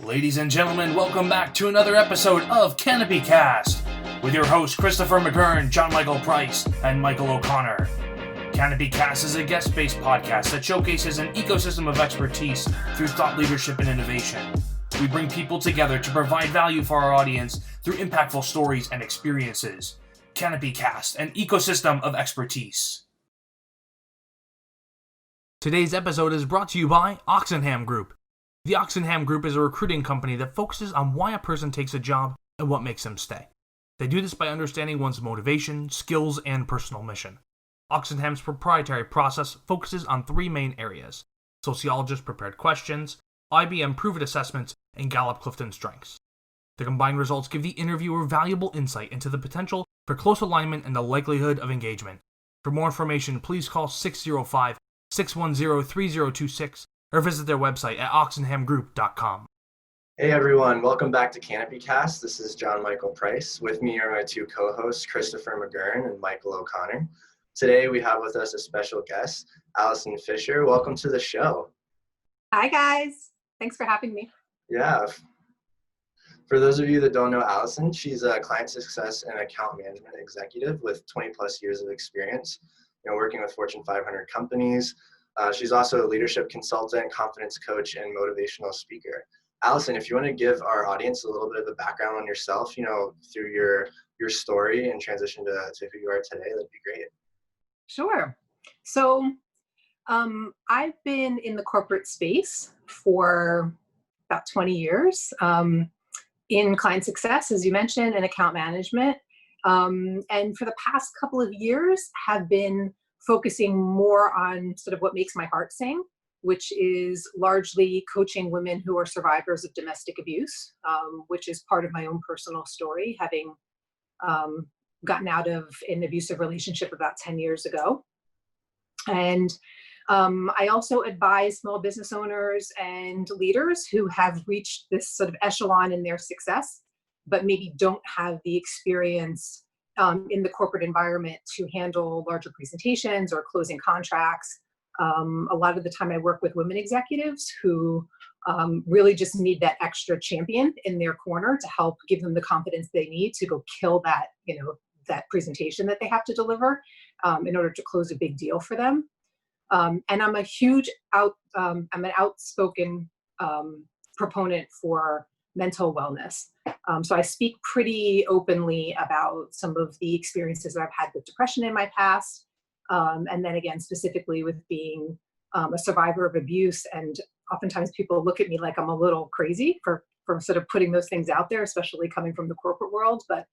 Ladies and gentlemen, welcome back to another episode of Canopy Cast with your hosts Christopher McGurn, John Michael Price, and Michael O'Connor. Canopy Cast is a guest-based podcast that showcases an ecosystem of expertise through thought leadership and innovation. We bring people together to provide value for our audience through impactful stories and experiences. Canopy Cast, an ecosystem of expertise. Today's episode is brought to you by Oxenham Group. The Oxenham Group is a recruiting company that focuses on why a person takes a job and what makes them stay. They do this by understanding one's motivation, skills, and personal mission. Oxenham's proprietary process focuses on three main areas: sociologist-prepared questions, IBM-proven assessments, and Gallup-Clifton strengths. The combined results give the interviewer valuable insight into the potential for close alignment and the likelihood of engagement. For more information, please call 605-610-3026 or visit their website at oxenhamgroup.com. Hey everyone, welcome back to Canopy Cast. This is John Michael Price. With me are my two co-hosts, Christopher McGurn and Michael O'Connor. Today we have with us a special guest, Allison Fischer. Welcome to the show. Hi guys, thanks for having me. Yeah. For those of you that don't know Allison, she's a client success and account management executive with 20 plus years of experience, working with Fortune 500 companies. She's also a leadership consultant, confidence coach, and motivational speaker. Allison, if you want to give our audience a little bit of a background on yourself, through your story and transition to who you are today, that'd be great. Sure. So I've been in the corporate space for about 20 years in client success, as you mentioned, and account management. And for the past couple of years have been focusing more on sort of what makes my heart sing, which is largely coaching women who are survivors of domestic abuse, which is part of my own personal story, having gotten out of an abusive relationship about 10 years ago. And I also advise small business owners and leaders who have reached this sort of echelon in their success, but maybe don't have the experience in the corporate environment to handle larger presentations or closing contracts. A lot of the time I work with women executives who really just need that extra champion in their corner to help give them the confidence they need to go kill that, that presentation that they have to deliver in order to close a big deal for them. And I'm I'm an outspoken proponent for mental wellness. So I speak pretty openly about some of the experiences that I've had with depression in my past. And then again, specifically with being a survivor of abuse. And oftentimes people look at me like I'm a little crazy for sort of putting those things out there, especially coming from the corporate world. But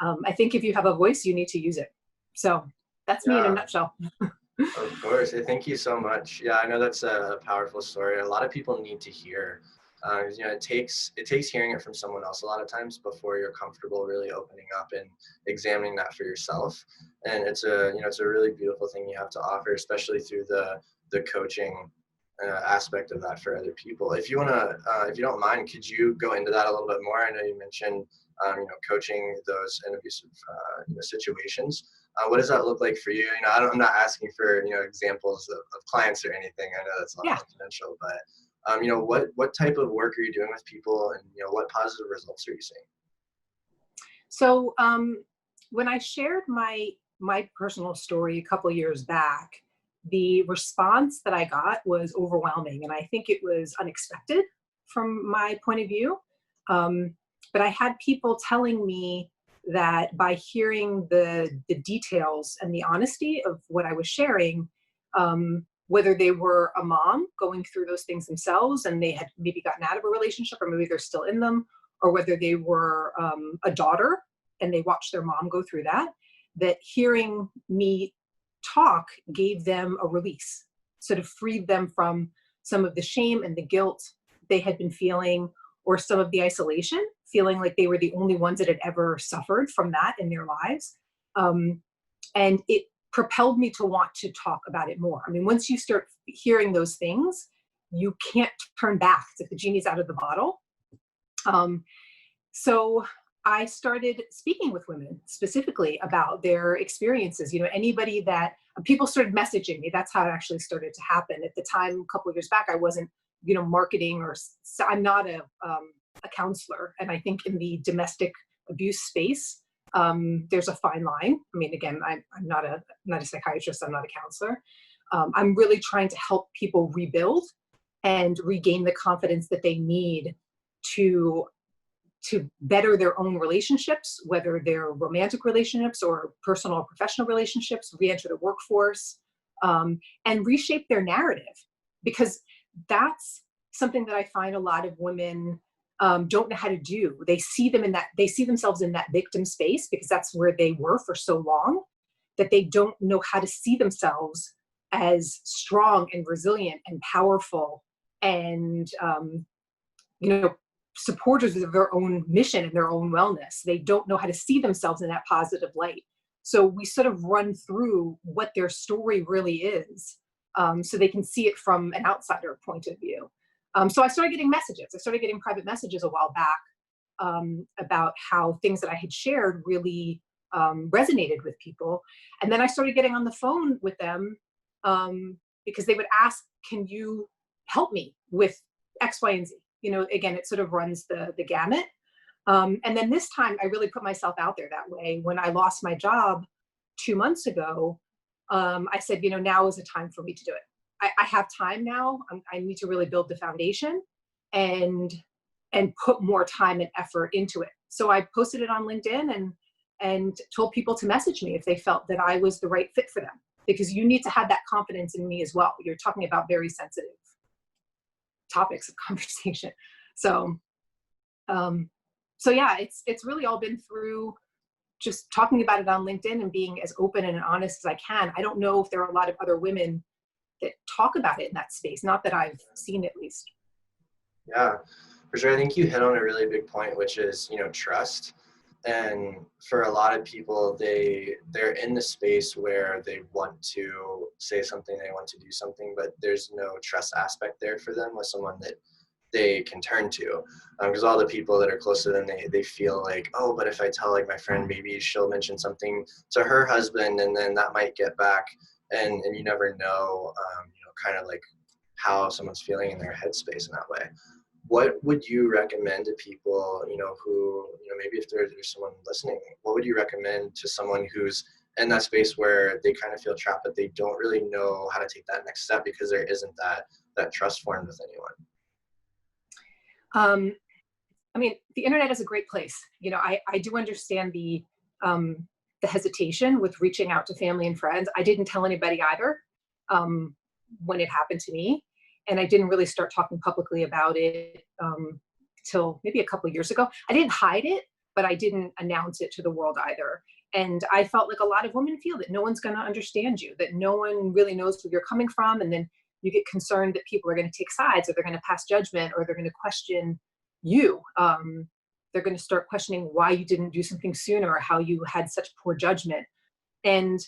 I think if you have a voice, you need to use it. So that's me in a nutshell. Of course. Thank you so much. Yeah, I know that's a powerful story. A lot of people need to hear. It takes hearing it from someone else a lot of times before you're comfortable really opening up and examining that for yourself. And it's a really beautiful thing you have to offer, especially through the coaching aspect of that for other people. If you don't mind, could you go into that a little bit more? I know you mentioned coaching those in abusive situations. What does that look like for you? I'm not asking for examples of clients or anything. I know that's not confidential, but what type of work are you doing with people, and what positive results are you seeing? So when I shared my personal story a couple years back, the response that I got was overwhelming, and I think it was unexpected from my point of view. But I had people telling me that by hearing the details and the honesty of what I was sharing, whether they were a mom going through those things themselves and they had maybe gotten out of a relationship, or maybe they're still in them, or whether they were a daughter and they watched their mom go through that hearing me talk gave them a release, sort of freed them from some of the shame and the guilt they had been feeling, or some of the isolation, feeling like they were the only ones that had ever suffered from that in their lives. And it propelled me to want to talk about it more. I mean, once you start hearing those things, you can't turn back. It's like the genie's out of the bottle. So I started speaking with women specifically about their experiences. Anybody that people started messaging me. That's how it actually started to happen. At the time, a couple of years back, I wasn't marketing I'm not a counselor. And I think in the domestic abuse space, there's a fine line. I mean, again, I'm not a psychiatrist. I'm not a counselor. I'm really trying to help people rebuild and regain the confidence that they need to better their own relationships, whether they're romantic relationships or personal or professional relationships, re-enter the workforce, and reshape their narrative. Because that's something that I find a lot of women don't know how to do. They see themselves in that victim space because that's where they were for so long, that they don't know how to see themselves as strong and resilient and powerful and, supporters of their own mission and their own wellness. They don't know how to see themselves in that positive light. So we sort of run through what their story really is, so they can see it from an outsider point of view. So I started getting messages. I started getting private messages a while back about how things that I had shared really resonated with people. And then I started getting on the phone with them because they would ask, can you help me with X, Y, and Z? Again, it sort of runs the gamut. And then this time I really put myself out there that way. When I lost my job 2 months ago, I said, now is the time for me to do it. I have time now. I need to really build the foundation and put more time and effort into it. So I posted it on LinkedIn and told people to message me if they felt that I was the right fit for them, because you need to have that confidence in me as well. You're talking about very sensitive topics of conversation. So yeah, it's really all been through just talking about it on LinkedIn and being as open and honest as I can. I don't know if there are a lot of other women that talk about it in that space, not that I've seen at least. Yeah, for sure. I think you hit on a really big point, which is, trust. And for a lot of people, they're in the space where they want to say something, they want to do something, but there's no trust aspect there for them with someone that they can turn to. Because all the people that are close to them, they feel like, oh, but if I tell like my friend, maybe she'll mention something to her husband, and then that might get back. And you never know, kind of like how someone's feeling in their headspace in that way. What would you recommend to people, who, maybe if there's someone listening, what would you recommend to someone who's in that space where they kind of feel trapped, but they don't really know how to take that next step because there isn't that trust formed with anyone? I mean, the internet is a great place. I do understand the hesitation with reaching out to family and friends. I didn't tell anybody either when it happened to me. And I didn't really start talking publicly about it till maybe a couple of years ago. I didn't hide it, but I didn't announce it to the world either. And I felt like a lot of women feel that no one's going to understand you, that no one really knows where you're coming from. And then you get concerned that people are going to take sides, or they're going to pass judgment, or they're going to question you. They're going to start questioning why you didn't do something sooner, or how you had such poor judgment. And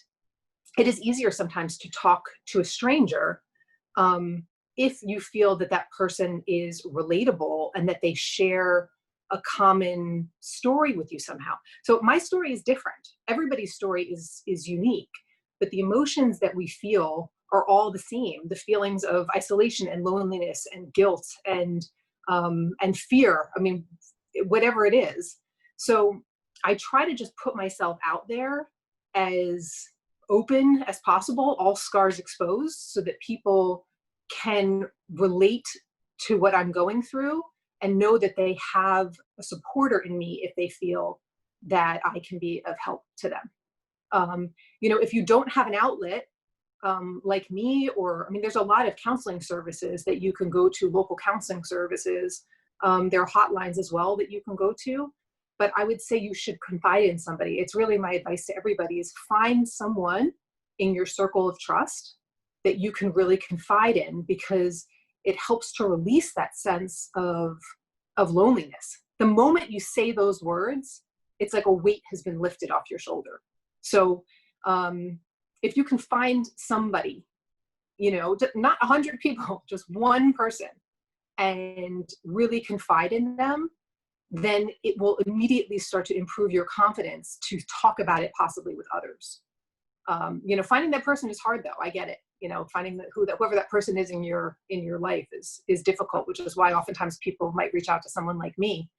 it is easier sometimes to talk to a stranger if you feel that person is relatable and that they share a common story with you somehow. So my story is different. Everybody's story is unique, but the emotions that we feel are all the same. The feelings of isolation and loneliness and guilt and fear. I mean, whatever it is. So I try to just put myself out there as open as possible, all scars exposed, so that people can relate to what I'm going through and know that they have a supporter in me if they feel that I can be of help to them. If you don't have an outlet like me, there's a lot of counseling services that you can go to, local counseling services. There are hotlines as well that you can go to, but I would say you should confide in somebody. It's really my advice to everybody is find someone in your circle of trust that you can really confide in, because it helps to release that sense of loneliness. The moment you say those words, it's like a weight has been lifted off your shoulder. So if you can find somebody, not 100 people, just one person, and really confide in them, then it will immediately start to improve your confidence to talk about it possibly with others. Finding that person is hard though. I get it. finding whoever that person is in your life is difficult, which is why oftentimes people might reach out to someone like me.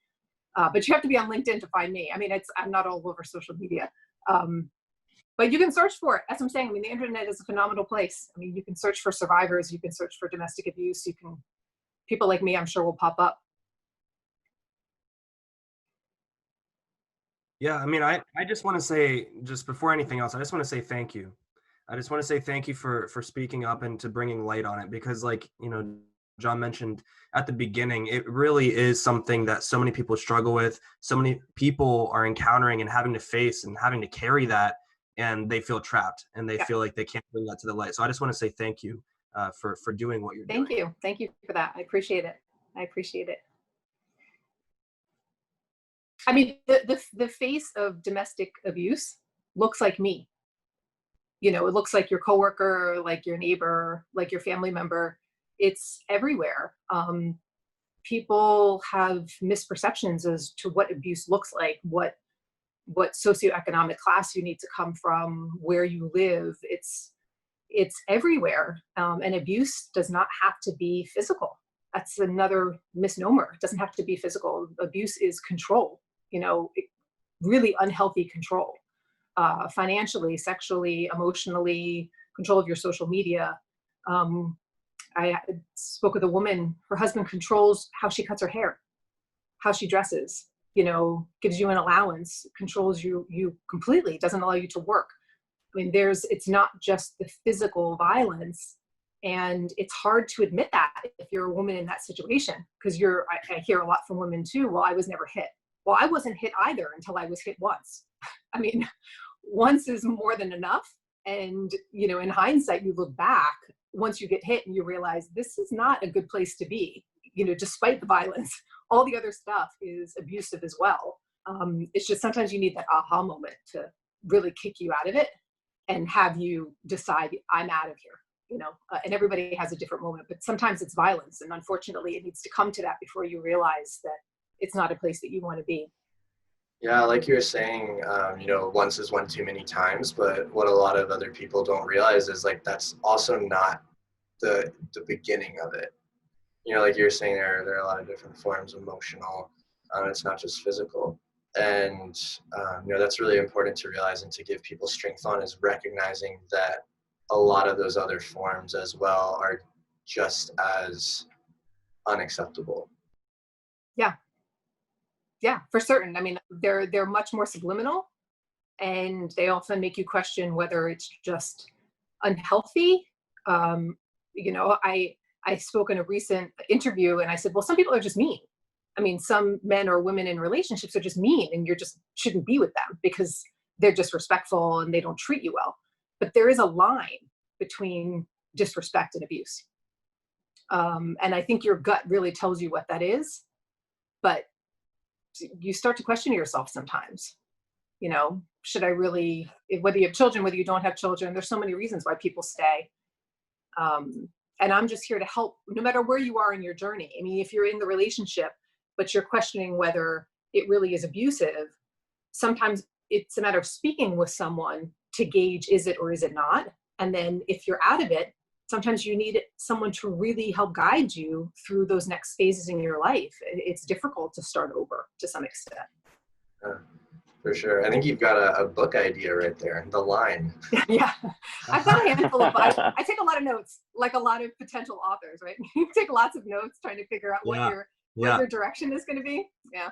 But you have to be on LinkedIn to find me. I mean, I'm not all over social media. But you can search for it. As I'm saying, I mean, the internet is a phenomenal place. I mean, you can search for survivors, you can search for domestic abuse, people like me, I'm sure, will pop up. Yeah, I mean, I just want to say, just before anything else, I just want to say thank you. I just want to say thank you for speaking up and to bringing light on it, because like, John mentioned at the beginning, it really is something that so many people struggle with. So many people are encountering and having to face and having to carry that, and they feel trapped and they feel like they can't bring that to the light. So I just want to say thank you for doing what you're doing. Thank you for that. I appreciate it. I mean, the face of domestic abuse looks like me. It looks like your coworker, like your neighbor, like your family member. It's everywhere. People have misperceptions as to what abuse looks like, what socioeconomic class you need to come from, where you live. It's everywhere. And abuse does not have to be physical. That's another misnomer. It doesn't have to be physical. Abuse is control, really unhealthy control, financially, sexually, emotionally, control of your social media. I spoke with a woman, her husband controls how she cuts her hair, how she dresses, gives you an allowance, controls you completely, doesn't allow you to work. I mean, it's not just the physical violence, and it's hard to admit that if you're a woman in that situation, because I hear a lot from women too, well, I was never hit. Well, I wasn't hit either until I was hit once. I mean, once is more than enough. And, in hindsight, you look back once you get hit and you realize this is not a good place to be, despite the violence. All the other stuff is abusive as well. It's just sometimes you need that aha moment to really kick you out of it and have you decide, I'm out of here, and everybody has a different moment, but sometimes it's violence. And unfortunately, it needs to come to that before you realize that it's not a place that you want to be. Yeah, like you were saying, once is one too many times, but what a lot of other people don't realize is like, that's also not the beginning of it. Like you were saying, there are a lot of different forms, emotional, it's not just physical. And, that's really important to realize and to give people strength on, is recognizing that a lot of those other forms as well are just as unacceptable. Yeah, for certain. I mean, they're much more subliminal, and they often make you question whether it's just unhealthy. I spoke in a recent interview and I said, well, some people are just mean. I mean, some men or women in relationships are just mean, and you just shouldn't be with them because they're disrespectful and they don't treat you well. But there is a line between disrespect and abuse. And I think your gut really tells you what that is, but you start to question yourself sometimes. Should I really, whether you have children, whether you don't have children, there's so many reasons why people stay. And I'm just here to help, no matter where you are in your journey. I mean, if you're in the relationship, but you're questioning whether it really is abusive, sometimes it's a matter of speaking with someone to gauge, is it or is it not? And then if you're out of it, sometimes you need someone to really help guide you through those next phases in your life. It's difficult to start over to some extent. For sure. I think you've got a book idea right there, The Line. Yeah, I've got a handful of, I take a lot of notes, like a lot of potential authors, right? You take lots of notes trying to figure out what your direction is going to be. Yeah.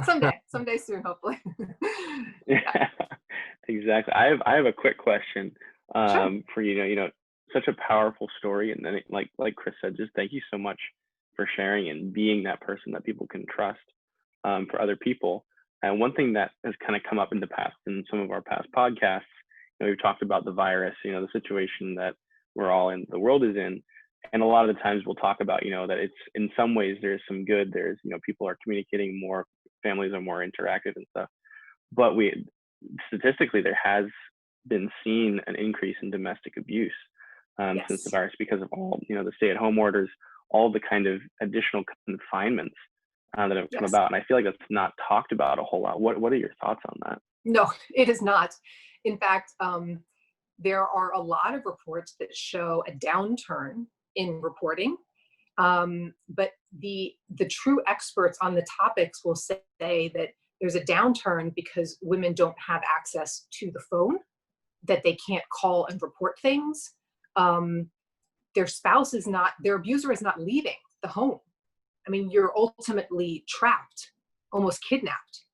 Someday soon, hopefully. Yeah, exactly. I have a quick question for you. Such a powerful story, and then like Chris said, just thank you so much for sharing and being that person that people can trust for other people. And one thing that has kind of come up in the past, in some of our past podcasts, we've talked about the virus, the situation that we're all in, the world is in. And a lot of the times we'll talk about, that it's, in some ways there's some good, there's, people are communicating more, families are more interactive and stuff. But statistically, there has been seen an increase in domestic abuse since the virus, because of all, the stay-at-home orders, all the kind of additional confinements that have come about. And I feel like that's not talked about a whole lot. What are your thoughts on that? No, it is not. In fact, there are a lot of reports that show a downturn in reporting. But the true experts on the topics will say that there's a downturn because women don't have access to the phone, that they can't call and report things. Their spouse is not, their abuser is not leaving the home. I mean, you're ultimately trapped, almost kidnapped,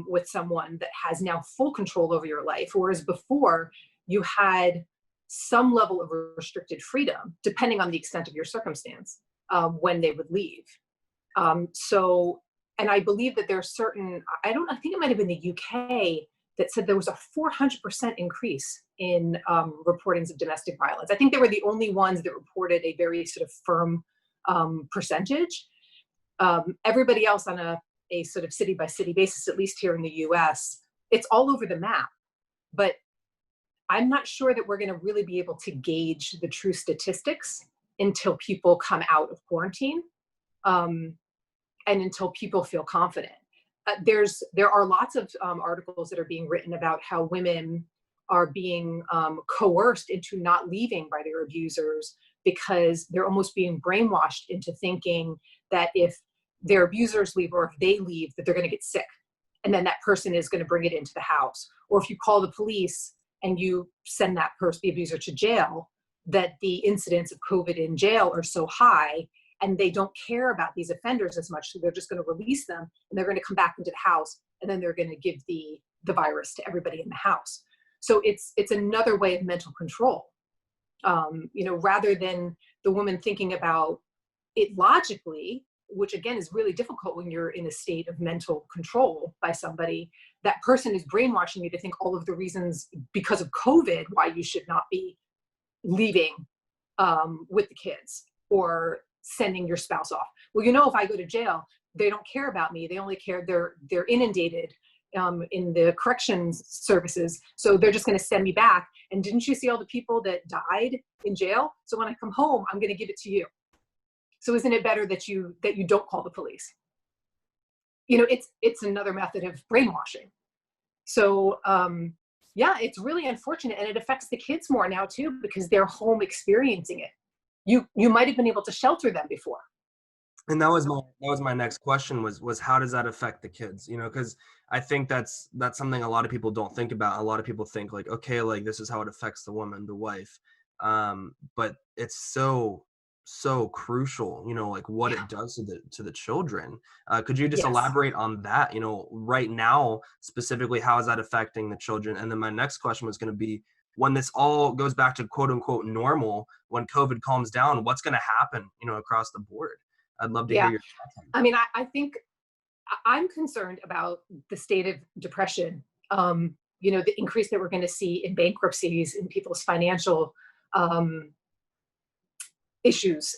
with someone that has now full control over your life. Whereas before, you had some level of restricted freedom, depending on the extent of your circumstance, when they would leave. And I believe that there are certain, I think it might have been the UK that said there was a 400% increase in reportings of domestic violence. I think they were the only ones that reported a very sort of firm percentage. Everybody else on a sort of city by city basis, at least here in the US, it's all over the map. But I'm not sure that we're going to really be able to gauge the true statistics until people come out of quarantine, and until people feel confident. There are lots of articles that are being written about how women are being coerced into not leaving by their abusers because they're almost being brainwashed into thinking that if their abusers leave or if they leave, that they're going to get sick. And then that person is going to bring it into the house. Or if you call the police and you send that person, the abuser, to jail, that the incidence of COVID in jail are so high and they don't care about these offenders as much. So they're just going to release them and they're going to come back into the house and then they're going to give the virus to everybody in the house. So it's another way of mental control. Rather than the woman thinking about it logically, which again is really difficult when you're in a state of mental control by somebody, that person is brainwashing you to think all of the reasons because of COVID why you should not be leaving with the kids or sending your spouse off. Well, if I go to jail, they don't care about me. They only care, they're inundated in the corrections services. So they're just going to send me back. And didn't you see all the people that died in jail? So when I come home, I'm going to give it to you. So isn't it better that you don't call the police? It's another method of brainwashing. So it's really unfortunate, and it affects the kids more now too because they're home experiencing it. You might have been able to shelter them before. And that was my next question was how does that affect the kids? Because I think that's something a lot of people don't think about. A lot of people think like, okay, like this is how it affects the woman, the wife. But it's so crucial, like what it does to the children. Could you just elaborate on that? Right now, specifically, how is that affecting the children? And then my next question was going to be, when this all goes back to quote unquote normal, when COVID calms down, what's going to happen, across the board? I'd love to hear your thoughts. I mean, I think I'm concerned about the state of depression, the increase that we're going to see in bankruptcies, in people's financial issues.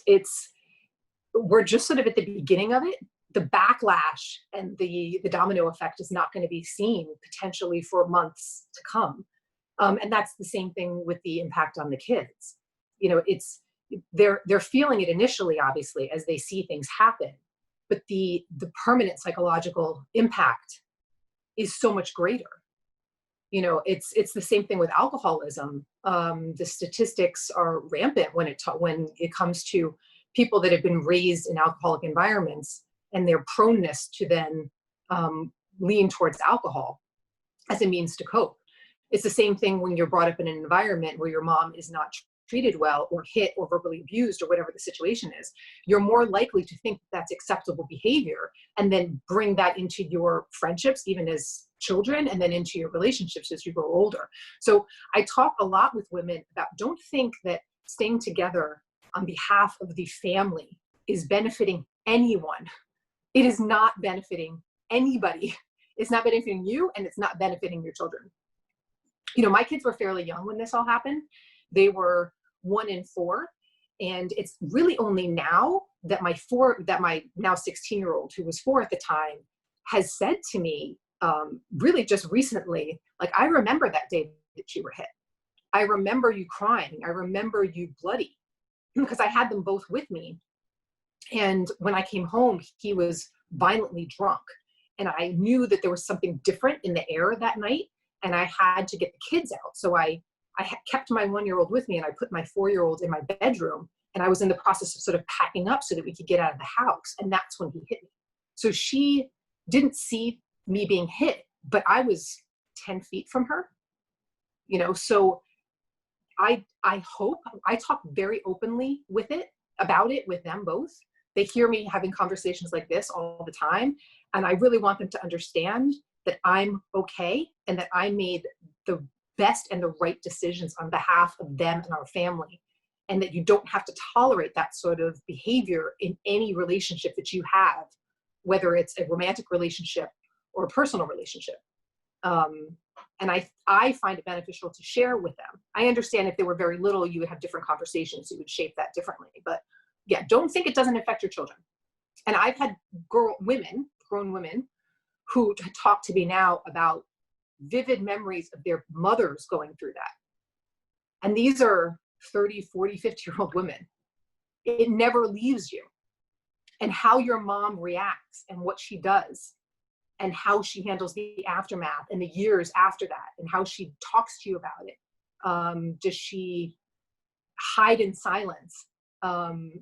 We're just sort of at the beginning of it. The backlash and the domino effect is not going to be seen potentially for months to come. And that's the same thing with the impact on the kids. They're feeling it initially, obviously, as they see things happen, but the permanent psychological impact is so much greater. It's the same thing with alcoholism. The statistics are rampant when it comes to people that have been raised in alcoholic environments and their proneness to then lean towards alcohol as a means to cope. It's the same thing when you're brought up in an environment where your mom is not treated well or hit or verbally abused or whatever the situation is. You're more likely to think that's acceptable behavior and then bring that into your friendships, even as children, and then into your relationships as you grow older. So I talk a lot with women about, don't think that staying together on behalf of the family is benefiting anyone. It is not benefiting anybody. It's not benefiting you, and it's not benefiting your children. My kids were fairly young when this all happened. They were 1 and 4. And it's really only now that my now 16-year-old, who was 4 at the time, has said to me, really just recently, like, I remember that day that you were hit. I remember you crying. I remember you bloody, because I had them both with me. And when I came home, he was violently drunk. And I knew that there was something different in the air that night. And I had to get the kids out. So I kept my 1-year-old with me, and I put my 4-year-old in my bedroom, and I was in the process of sort of packing up so that we could get out of the house. And that's when he hit me. So she didn't see me being hit, but I was 10 feet from her, so I hope I talk very openly about it with them both. They hear me having conversations like this all the time. And I really want them to understand that I'm okay and that I made the best and the right decisions on behalf of them and our family. And that you don't have to tolerate that sort of behavior in any relationship that you have, whether it's a romantic relationship or a personal relationship. And I find it beneficial to share with them. I understand if they were very little, you would have different conversations. You would shape that differently. But yeah, don't think it doesn't affect your children. And I've had grown women who talk to me now about vivid memories of their mothers going through that. And these are 30, 40, 50-year-old women. It never leaves you. And how your mom reacts and what she does and how she handles the aftermath and the years after that and how she talks to you about it. Does she hide in silence?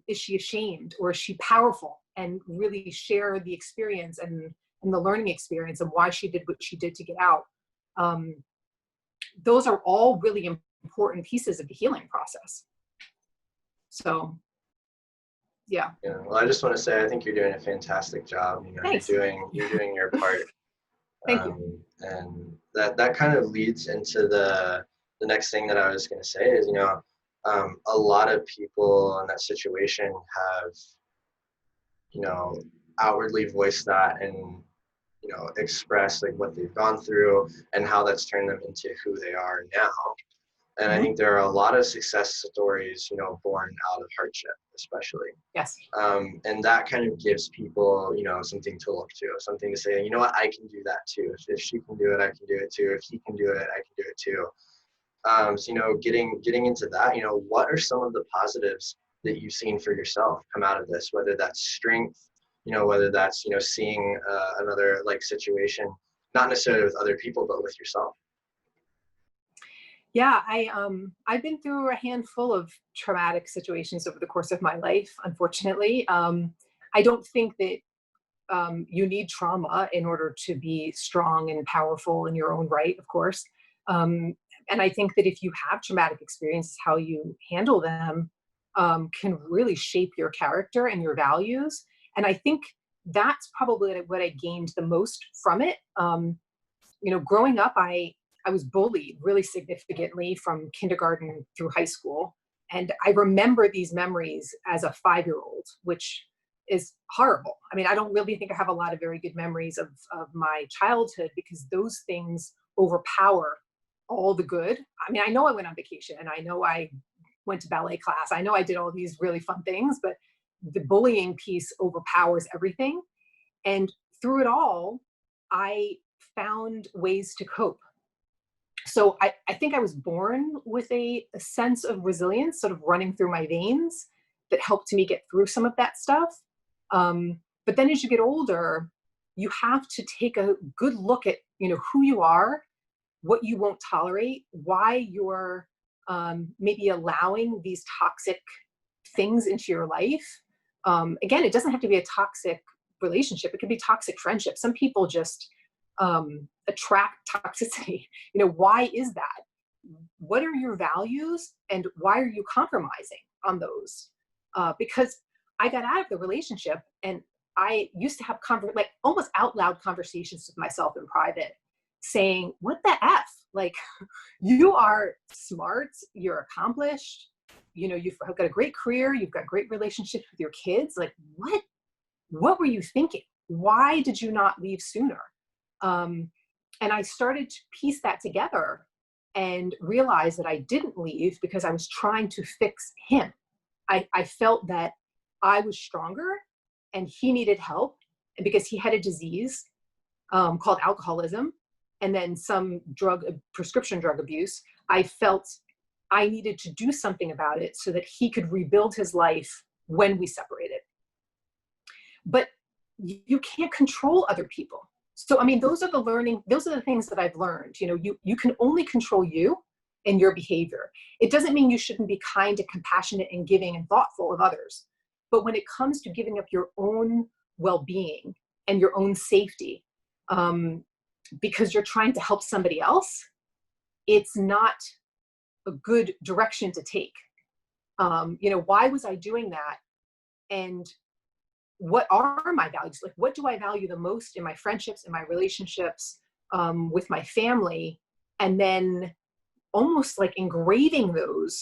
Is she ashamed, or is she powerful? And really share the experience and the learning experience and why she did what she did to get out. Those are all really important pieces of the healing process. So, yeah. Well, I just want to say, I think you're doing a fantastic job. Thanks. You're doing your part. Thank you. And that kind of leads into the next thing that I was going to say is, a lot of people in that situation have, outwardly voiced that and, expressed like what they've gone through and how that's turned them into who they are now. And I think there are a lot of success stories, born out of hardship, especially. Yes. And that kind of gives people, something to look to, something to say, what, I can do that too. If she can do it, I can do it too. If he can do it, I can do it too. So, getting into that, what are some of the positives that you've seen for yourself come out of this, whether that's strength, whether that's, seeing another like situation, not necessarily with other people, but with yourself. Yeah, I've been through a handful of traumatic situations over the course of my life, unfortunately. I don't think that you need trauma in order to be strong and powerful in your own right, of course. And I think that if you have traumatic experiences, how you handle them can really shape your character and your values. And I think that's probably what I gained the most from it. Growing up, I was bullied really significantly from kindergarten through high school. And I remember these memories as a 5-year-old, which is horrible. I mean, I don't really think I have a lot of very good memories of my childhood because those things overpower all the good. I mean, I know I went on vacation and I know I went to ballet class. I know I did all these really fun things, but the bullying piece overpowers everything. And through it all, I found ways to cope. So I think I was born with a sense of resilience sort of running through my veins that helped me get through some of that stuff. But then as you get older, you have to take a good look at, who you are, what you won't tolerate, why you're maybe allowing these toxic things into your life. Again, it doesn't have to be a toxic relationship. It could be toxic friendship. Some people just attract toxicity. Why is that? What are your values and why are you compromising on those? Because I got out of the relationship and I used to have almost out loud conversations with myself in private saying, what the F? Like, you are smart, you're accomplished, you've got a great career, you've got great relationships with your kids. Like, what were you thinking? Why did you not leave sooner? And I started to piece that together and realize that I didn't leave because I was trying to fix him. I felt that I was stronger and he needed help, and because he had a disease called alcoholism and then some prescription drug abuse, I felt I needed to do something about it so that he could rebuild his life when we separated. But you can't control other people. So, I mean, those are the things that I've learned. You can only control you in your behavior. It doesn't mean you shouldn't be kind and compassionate and giving and thoughtful of others. But when it comes to giving up your own well-being and your own safety, because you're trying to help somebody else, it's not a good direction to take. Why was I doing that? And what are my values? Like, what do I value the most in my friendships, in my relationships, with my family? And then almost like engraving those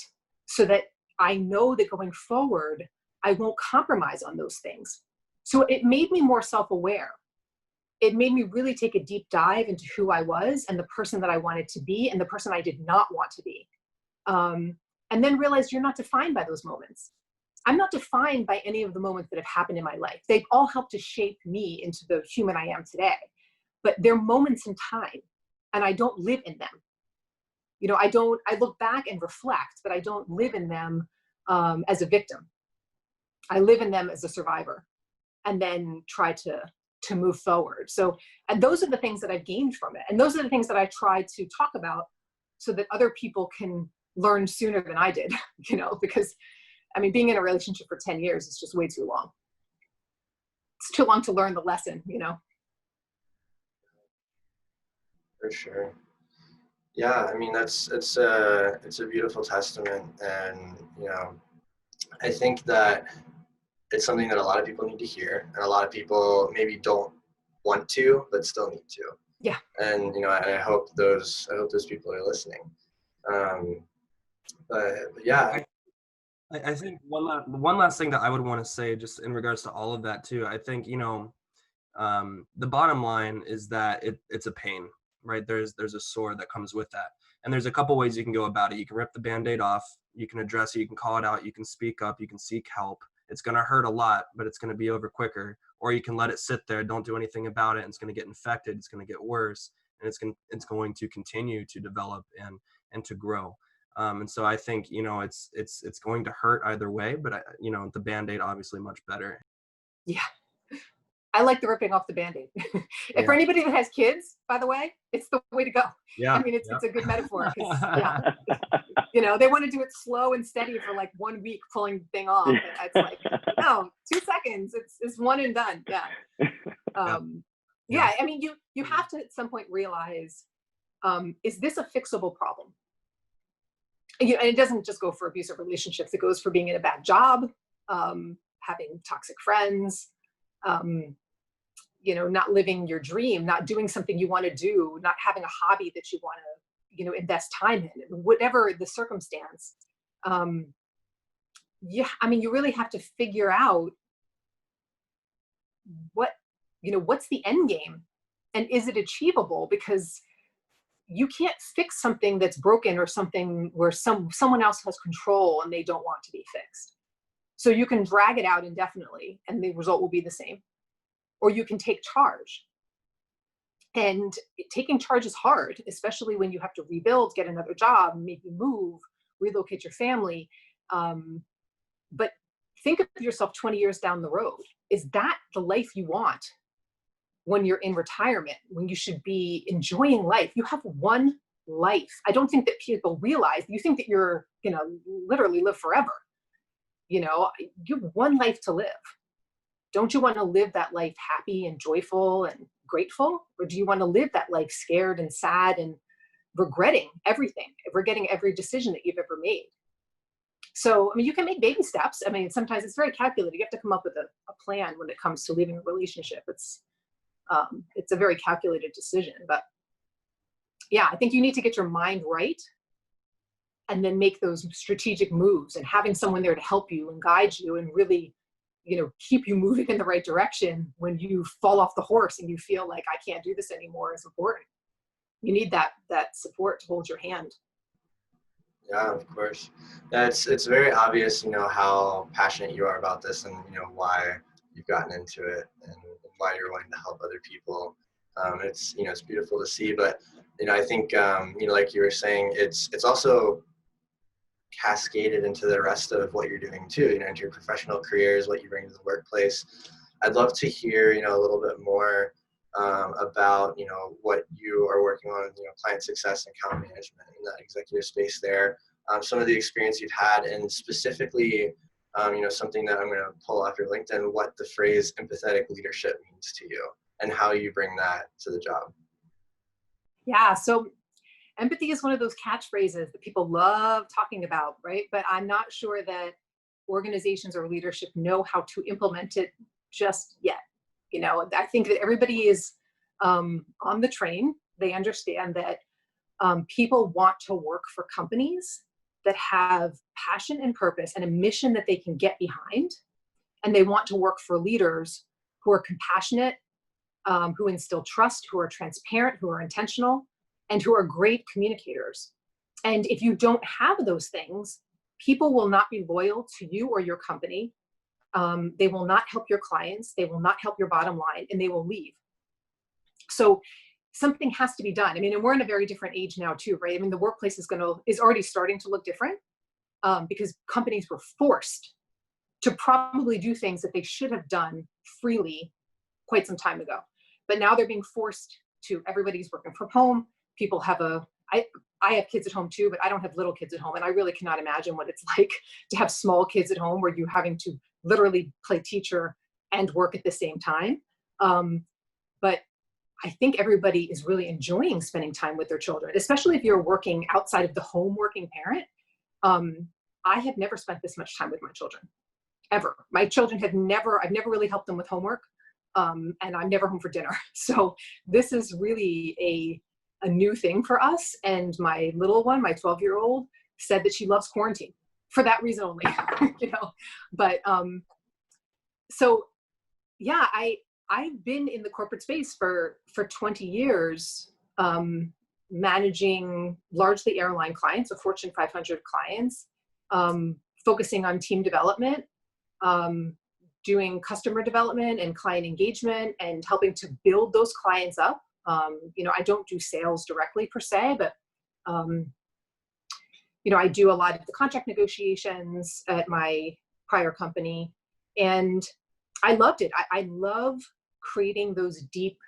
so that I know that going forward, I won't compromise on those things. So it made me more self-aware. It made me really take a deep dive into who I was and the person that I wanted to be and the person I did not want to be. And then realize you're not defined by those moments. I'm not defined by any of the moments that have happened in my life. They've all helped to shape me into the human I am today. But they're moments in time, and I don't live in them. I look back and reflect, but I don't live in them as a victim. I live in them as a survivor, and then try to move forward. So, and those are the things that I've gained from it. And those are the things that I try to talk about so that other people can learn sooner than I did, because being in a relationship for 10 years is just way too long. It's too long to learn the lesson, For sure. Yeah, it's a beautiful testament, and I think that it's something that a lot of people need to hear, and a lot of people maybe don't want to, but still need to. Yeah. And I hope those people are listening. But yeah. I think one last thing that I would want to say, just in regards to all of that too. I think the bottom line is that it's a pain, right? There's a sore that comes with that, and there's a couple ways you can go about it. You can rip the Band-Aid off, you can address it, you can call it out, you can speak up, you can seek help. It's going to hurt a lot, but it's going to be over quicker. Or you can let it sit there, don't do anything about it, and it's going to get infected, it's going to get worse, and it's going to continue to develop and to grow. And so I think it's going to hurt either way, but the Band-Aid obviously much better. Yeah, I like the ripping off the Band-Aid. And for anybody that has kids, by the way, it's the way to go. Yeah, it's a good metaphor. They want to do it slow and steady for like 1 week, pulling the thing off. And it's like, no, 2 seconds. It's one and done. Yeah. You have to at some point realize, is this a fixable problem? And it doesn't just go for abusive relationships. It goes for being in a bad job, having toxic friends, not living your dream, not doing something you want to do, not having a hobby that you want to, invest time in, whatever the circumstance. You really have to figure out what's the end game, and is it achievable? Because you can't fix something that's broken, or something where someone else has control and they don't want to be fixed. So you can drag it out indefinitely and the result will be the same. Or you can take charge. And taking charge is hard, especially when you have to rebuild, get another job, maybe move, relocate your family. But think of yourself 20 years down the road. Is that the life you want when you're in retirement, when you should be enjoying life? You have one life. I don't think that people realize. You think that you're going to literally live forever. You have one life to live. Don't you want to live that life happy and joyful and grateful? Or do you want to live that life scared and sad and regretting everything, regretting every decision that you've ever made? So, you can make baby steps. Sometimes it's very calculated. You have to come up with a plan when it comes to leaving a relationship. It's a very calculated decision. But yeah, I think you need to get your mind right and then make those strategic moves, and having someone there to help you and guide you and really, keep you moving in the right direction when you fall off the horse and you feel like I can't do this anymore is important. You need that support to hold your hand. Yeah, of course. It's very obvious, how passionate you are about this, and why you've gotten into it, and why you're wanting to help other people. It's beautiful to see, but I think like you were saying, it's also cascaded into the rest of what you're doing too, into your professional careers, what you bring to the workplace. I'd love to hear, a little bit more about, what you are working on, client success and account management in that executive space there. Some of the experience you've had, and specifically, something that I'm going to pull off your LinkedIn, what the phrase empathetic leadership means to you and how you bring that to the job. Yeah, so empathy is one of those catchphrases that people love talking about, right? But I'm not sure that organizations or leadership know how to implement it just yet. I think that everybody is on the train. They understand that people want to work for companies that have passion and purpose and a mission that they can get behind. And they want to work for leaders who are compassionate, who instill trust, who are transparent, who are intentional, and who are great communicators. And if you don't have those things, people will not be loyal to you or your company. They will not help your clients. They will not help your bottom line, and they will leave. So something has to be done. And we're in a very different age now too, right? The workplace is already starting to look different because companies were forced to probably do things that they should have done freely quite some time ago. But now they're being forced to, everybody's working from home. People have I have kids at home too, but I don't have little kids at home. And I really cannot imagine what it's like to have small kids at home where you're having to literally play teacher and work at the same time. But I think everybody is really enjoying spending time with their children, especially if you're working outside of the home working parent. I have never spent this much time with my children, ever. My children I've never really helped them with homework, and I'm never home for dinner. So this is really a new thing for us. And my little one, my 12-year-old, said that she loves quarantine for that reason only, But so yeah, I've been in the corporate space for 20 years, managing largely airline clients, so Fortune 500 clients, focusing on team development, doing customer development and client engagement, and helping to build those clients up. I don't do sales directly per se, but I do a lot of the contract negotiations at my prior company, and I loved it. I love creating those deep,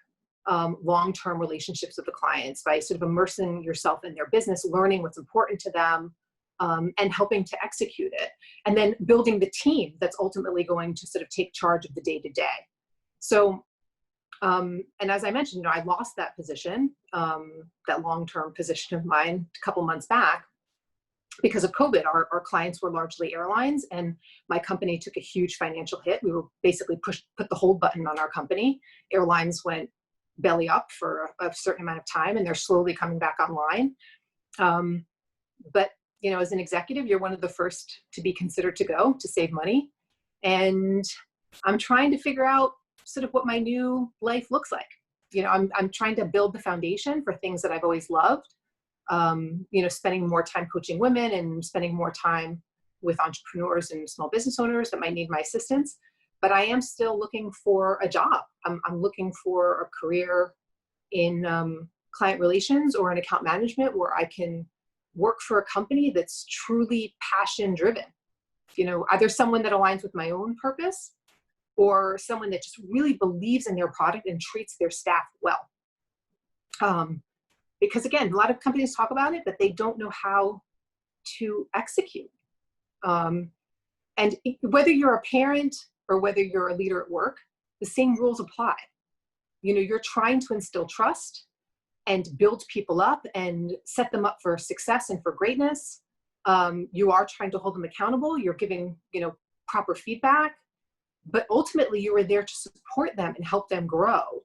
long-term relationships with the clients by sort of immersing yourself in their business, learning what's important to them, and helping to execute it, and then building the team that's ultimately going to sort of take charge of the day-to-day. So, and as I mentioned, I lost that position, that long-term position of mine a couple months back because of COVID. Our clients were largely airlines, and my company took a huge financial hit. We were basically put the hold button on our company. Airlines went belly up for a certain amount of time, and they're slowly coming back online. But as an executive, you're one of the first to be considered to go to save money. And I'm trying to figure out sort of what my new life looks like. I'm trying to build the foundation for things that I've always loved. Spending more time coaching women and spending more time with entrepreneurs and small business owners that might need my assistance. But I am still looking for a job. I'm looking for a career in client relations or in account management where I can work for a company that's truly passion driven. Either someone that aligns with my own purpose or someone that just really believes in their product and treats their staff well. Because again, a lot of companies talk about it, but they don't know how to execute. And whether you're a parent or whether you're a leader at work, the same rules apply. You're trying to instill trust and build people up and set them up for success and for greatness. You are trying to hold them accountable. You're giving, proper feedback, but ultimately you are there to support them and help them grow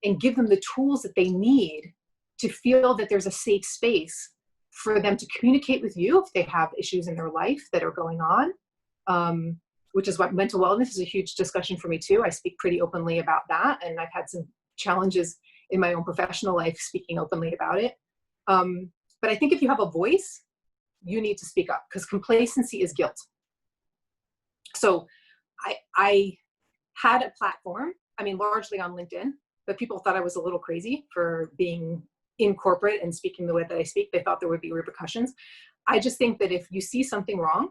and give them the tools that they need to feel that there's a safe space for them to communicate with you if they have issues in their life that are going on, which is what mental wellness is a huge discussion for me too. I speak pretty openly about that, and I've had some challenges in my own professional life speaking openly about it. But I think if you have a voice, you need to speak up because complacency is guilt. So I had a platform, largely on LinkedIn, but people thought I was a little crazy for being in corporate and speaking the way that I speak. They thought there would be repercussions. I just think that if you see something wrong,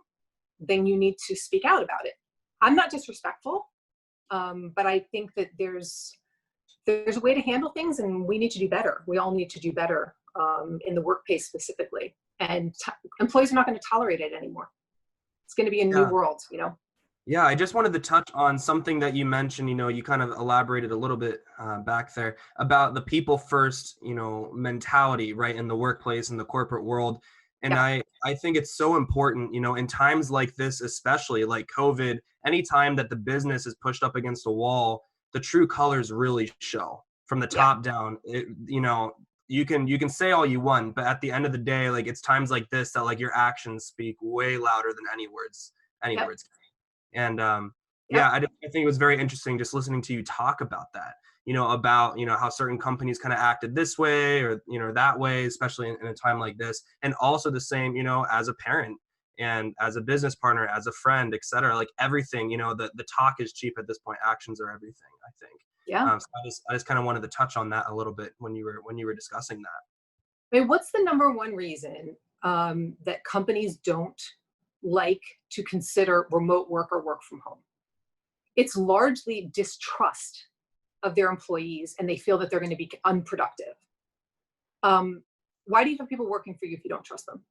then you need to speak out about it. I'm not disrespectful, but I think that there's there's a way to handle things, and we need to do better. We all need to do better in the workplace specifically. And employees are not going to tolerate it anymore. It's going to be a new world, you know? Yeah, I just wanted to touch on something that you mentioned, you know, you kind of elaborated a little bit back there about the people first, you know, mentality, right, in the workplace, in the corporate world. And I think it's so important, you know, in times like this, especially like COVID, anytime that the business is pushed up against a wall, the true colors really show from the top down. You know, you can say all you want, but at the end of the day, like it's times like this that like your actions speak way louder than any words can. And I think it was very interesting just listening to you talk about that, you know, about, you know, how certain companies kind of acted this way or, you know, that way, especially in a time like this. And also the same, you know, as a parent and as a business partner, as a friend, et cetera, like everything, you know, the talk is cheap at this point. Actions are everything, I think. Yeah. So I just kind of wanted to touch on that a little bit when you were discussing that. I mean, what's the number one reason that companies don't like to consider remote work or work from home? It's largely distrust of their employees, and they feel that they're going to be unproductive. Why do you have people working for you if you don't trust them?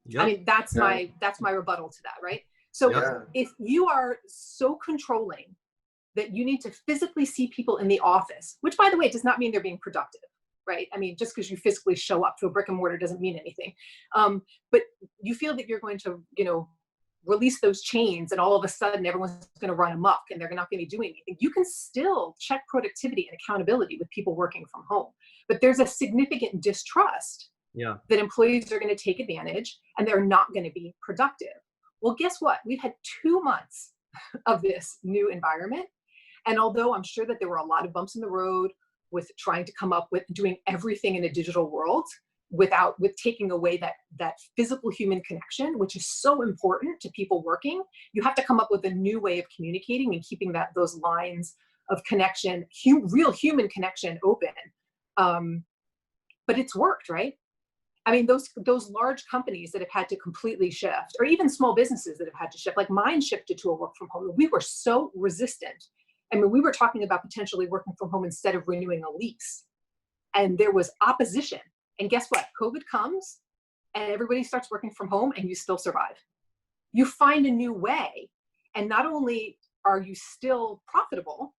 Yep. I mean, that's my rebuttal to that, right? So if you are so controlling that you need to physically see people in the office, which by the way, does not mean they're being productive, right? I mean, just because you physically show up to a brick and mortar doesn't mean anything. But you feel that you're going to, you know, release those chains and all of a sudden everyone's going to run amok and they're not going to be doing anything. You can still check productivity and accountability with people working from home. But there's a significant distrust that employees are going to take advantage and they're not going to be productive. Well, guess what? We've had 2 months of this new environment. And although I'm sure that there were a lot of bumps in the road with trying to come up with doing everything in a digital world with taking away that physical human connection, which is so important to people working, you have to come up with a new way of communicating and keeping those lines of connection, real human connection open. But it's worked, right? I mean, those large companies that have had to completely shift, or even small businesses that have had to shift, like mine shifted to a work from home. We were so resistant. I mean, we were talking about potentially working from home instead of renewing a lease. And there was opposition. And guess what? COVID comes and everybody starts working from home and you still survive. You find a new way. And not only are you still profitable,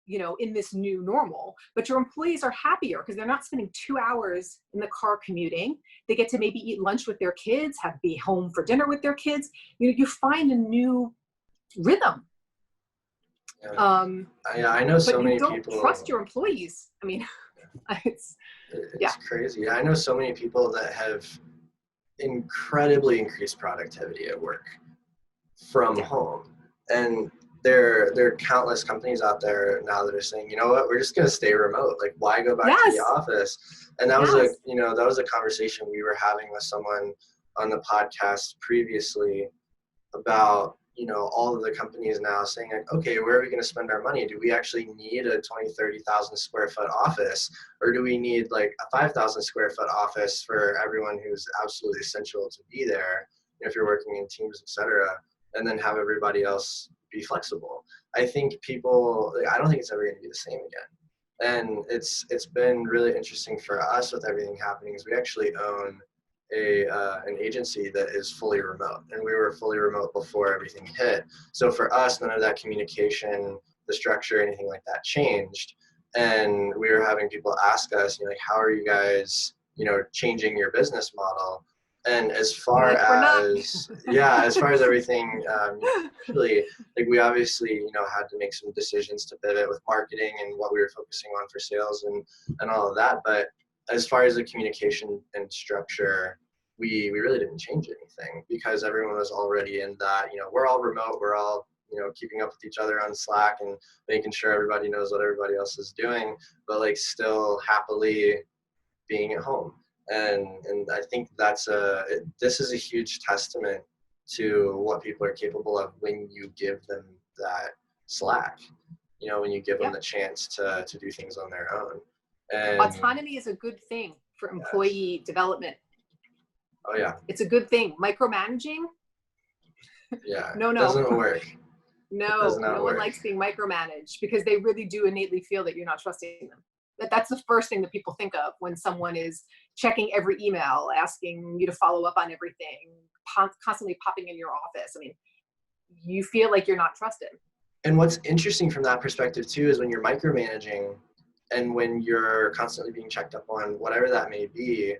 you know, in this new normal, but your employees are happier because they're not spending 2 hours in the car commuting. They get to maybe eat lunch with their kids, be home for dinner with their kids. You find a new rhythm. I know so many people. But you don't trust your employees. I mean, it's crazy. Yeah, I know so many people that have incredibly increased productivity at work from home. And there are countless companies out there now that are saying, you know what, we're just going to stay remote. Like, why go back to the office? And that was that was a conversation we were having with someone on the podcast previously about, you know, all of the companies now saying, like, okay, where are we going to spend our money? Do we actually need a 20, 30,000 square foot office? Or do we need like a 5,000 square foot office for everyone who's absolutely essential to be there, if you're working in teams, et cetera, and then have everybody else be flexible? I think I don't think it's ever going to be the same again. And it's been really interesting for us with everything happening is we actually own an agency that is fully remote, and we were fully remote before everything hit. So for us, none of that communication, the structure, anything like that changed. And we were having people ask us, you know, like, how are you guys, you know, changing your business model? And as far as everything, usually, like, we obviously, you know, had to make some decisions to pivot with marketing and what we were focusing on for sales and all of that. But as far as the communication and structure, we really didn't change anything because everyone was already in that, you know, we're all remote, we're all, you know, keeping up with each other on Slack and making sure everybody knows what everybody else is doing, but like still happily being at home. And I think this is a huge testament to what people are capable of when you give them that slack, you know, when you give them the chance to do things on their own. And autonomy is a good thing for employee development. Oh yeah. It's a good thing. Micromanaging? Yeah. No. Doesn't work. No, does not no work. one likes being micromanaged because they really do innately feel that you're not trusting them. That's the first thing that people think of when someone is checking every email, asking you to follow up on everything, constantly popping in your office. I mean, you feel like you're not trusted. And what's interesting from that perspective too is when you're micromanaging and when you're constantly being checked up on, whatever that may be,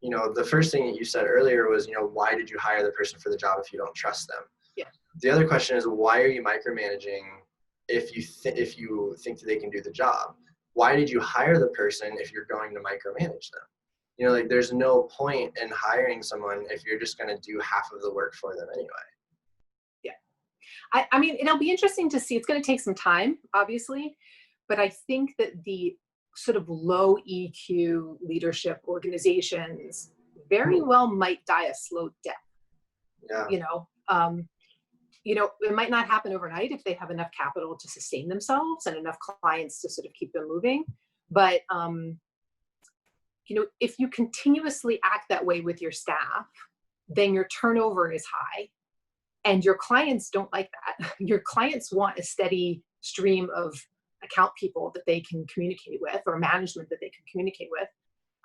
you know, the first thing that you said earlier was, you know, why did you hire the person for the job if you don't trust them? Yeah. The other question is, why are you micromanaging if you think that they can do the job? Why did you hire the person if you're going to micromanage them? You know, like there's no point in hiring someone if you're just going to do half of the work for them anyway. I mean, it'll be interesting to see. It's going to take some time, obviously, but I think that the sort of low EQ leadership organizations very well might die a slow death. Yeah. You know, it might not happen overnight if they have enough capital to sustain themselves and enough clients to sort of keep them moving. But, you know, if you continuously act that way with your staff, then your turnover is high. And your clients don't like that. Your clients want a steady stream of account people that they can communicate with, or management that they can communicate with.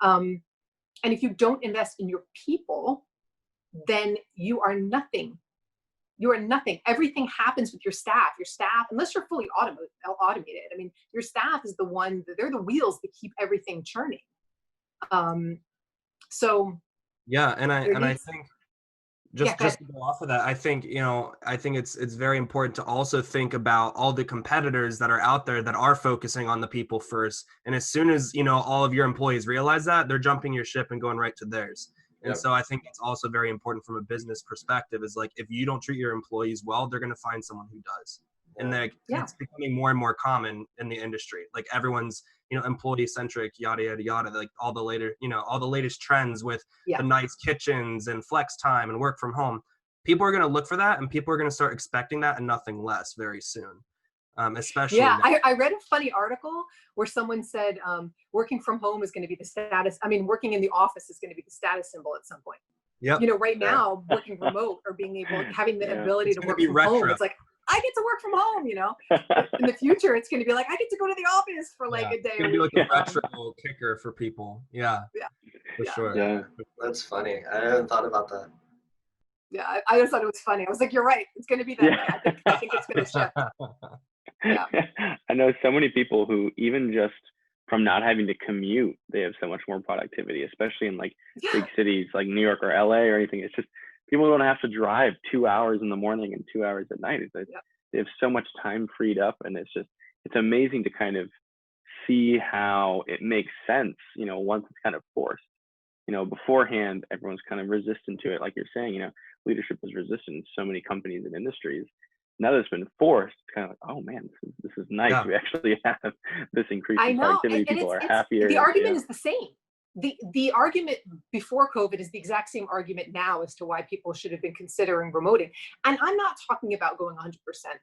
And if you don't invest in your people, then you are nothing. You are nothing. Everything happens with your staff. Your staff, unless you're fully automated. I mean, your staff is the one, they're the wheels that keep everything churning. So yeah, and I think just to go off of that, I think it's very important to also think about all the competitors that are out there that are focusing on the people first. And as soon as, you know, all of your employees realize that, they're jumping your ship and going right to theirs. And so I think it's also very important from a business perspective is like, if you don't treat your employees well, they're going to find someone who does. And it's becoming more and more common in the industry. Like everyone's, you know, employee centric, yada, yada, yada, like all the latest trends with the nice kitchens and flex time and work from home. People are going to look for that, and people are going to start expecting that and nothing less very soon. Especially now. I read a funny article where someone said working from home is going to be the status. I mean, working in the office is going to be the status symbol at some point. Yeah. You know, right now, working remote or having the ability to work from retro. home, it's like, I get to work from home, you know. In the future, it's going to be like, I get to go to the office for like a day. It's going to be like a retro kicker for people. Yeah. For sure. Yeah. That's funny. I hadn't thought about that. Yeah, I just thought it was funny. I was like, you're right. It's going to be that way. I think it's going to shift. Yeah. I know so many people who, even just from not having to commute, they have so much more productivity, especially in like big cities like New York or LA or anything. It's just people don't have to drive 2 hours in the morning and 2 hours at night. They have so much time freed up, and it's amazing to kind of see how it makes sense, you know, once it's kind of forced. You know, beforehand, everyone's kind of resistant to it. Like you're saying, you know, leadership is resistant in so many companies and industries. Now that it's been forced, it's kind of like, oh man, this is nice. Yeah. We actually have this increase in productivity. People are happier. The argument is the same. The argument before COVID is the exact same argument now as to why people should have been considering remoting. And I'm not talking about going 100%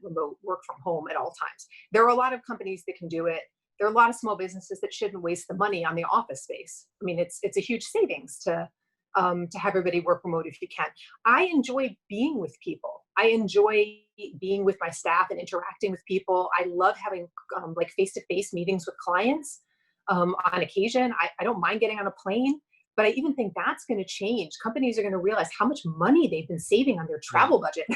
remote work from home at all times. There are a lot of companies that can do it. There are a lot of small businesses that shouldn't waste the money on the office space. I mean, it's a huge savings to have everybody work remote if you can. I enjoy being with people. I enjoy being with my staff and interacting with people. I love having like face-to-face meetings with clients on occasion. I don't mind getting on a plane, but I even think that's going to change. Companies are going to realize how much money they've been saving on their travel budget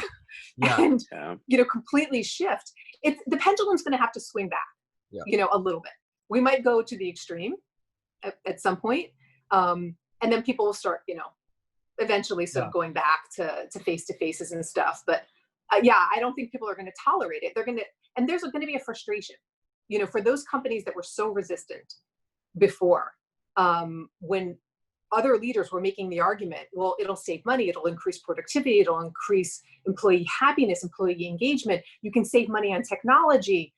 and, you know, completely shift. The pendulum's going to have to swing back, you know, a little bit. We might go to the extreme at some point. And then people will start, you know, eventually sort of going back to face-to-faces and stuff. But I don't think people are going to tolerate it. And there's going to be a frustration, you know, for those companies that were so resistant before, when other leaders were making the argument, well, it'll save money, it'll increase productivity, it'll increase employee happiness, employee engagement. You can save money on technology.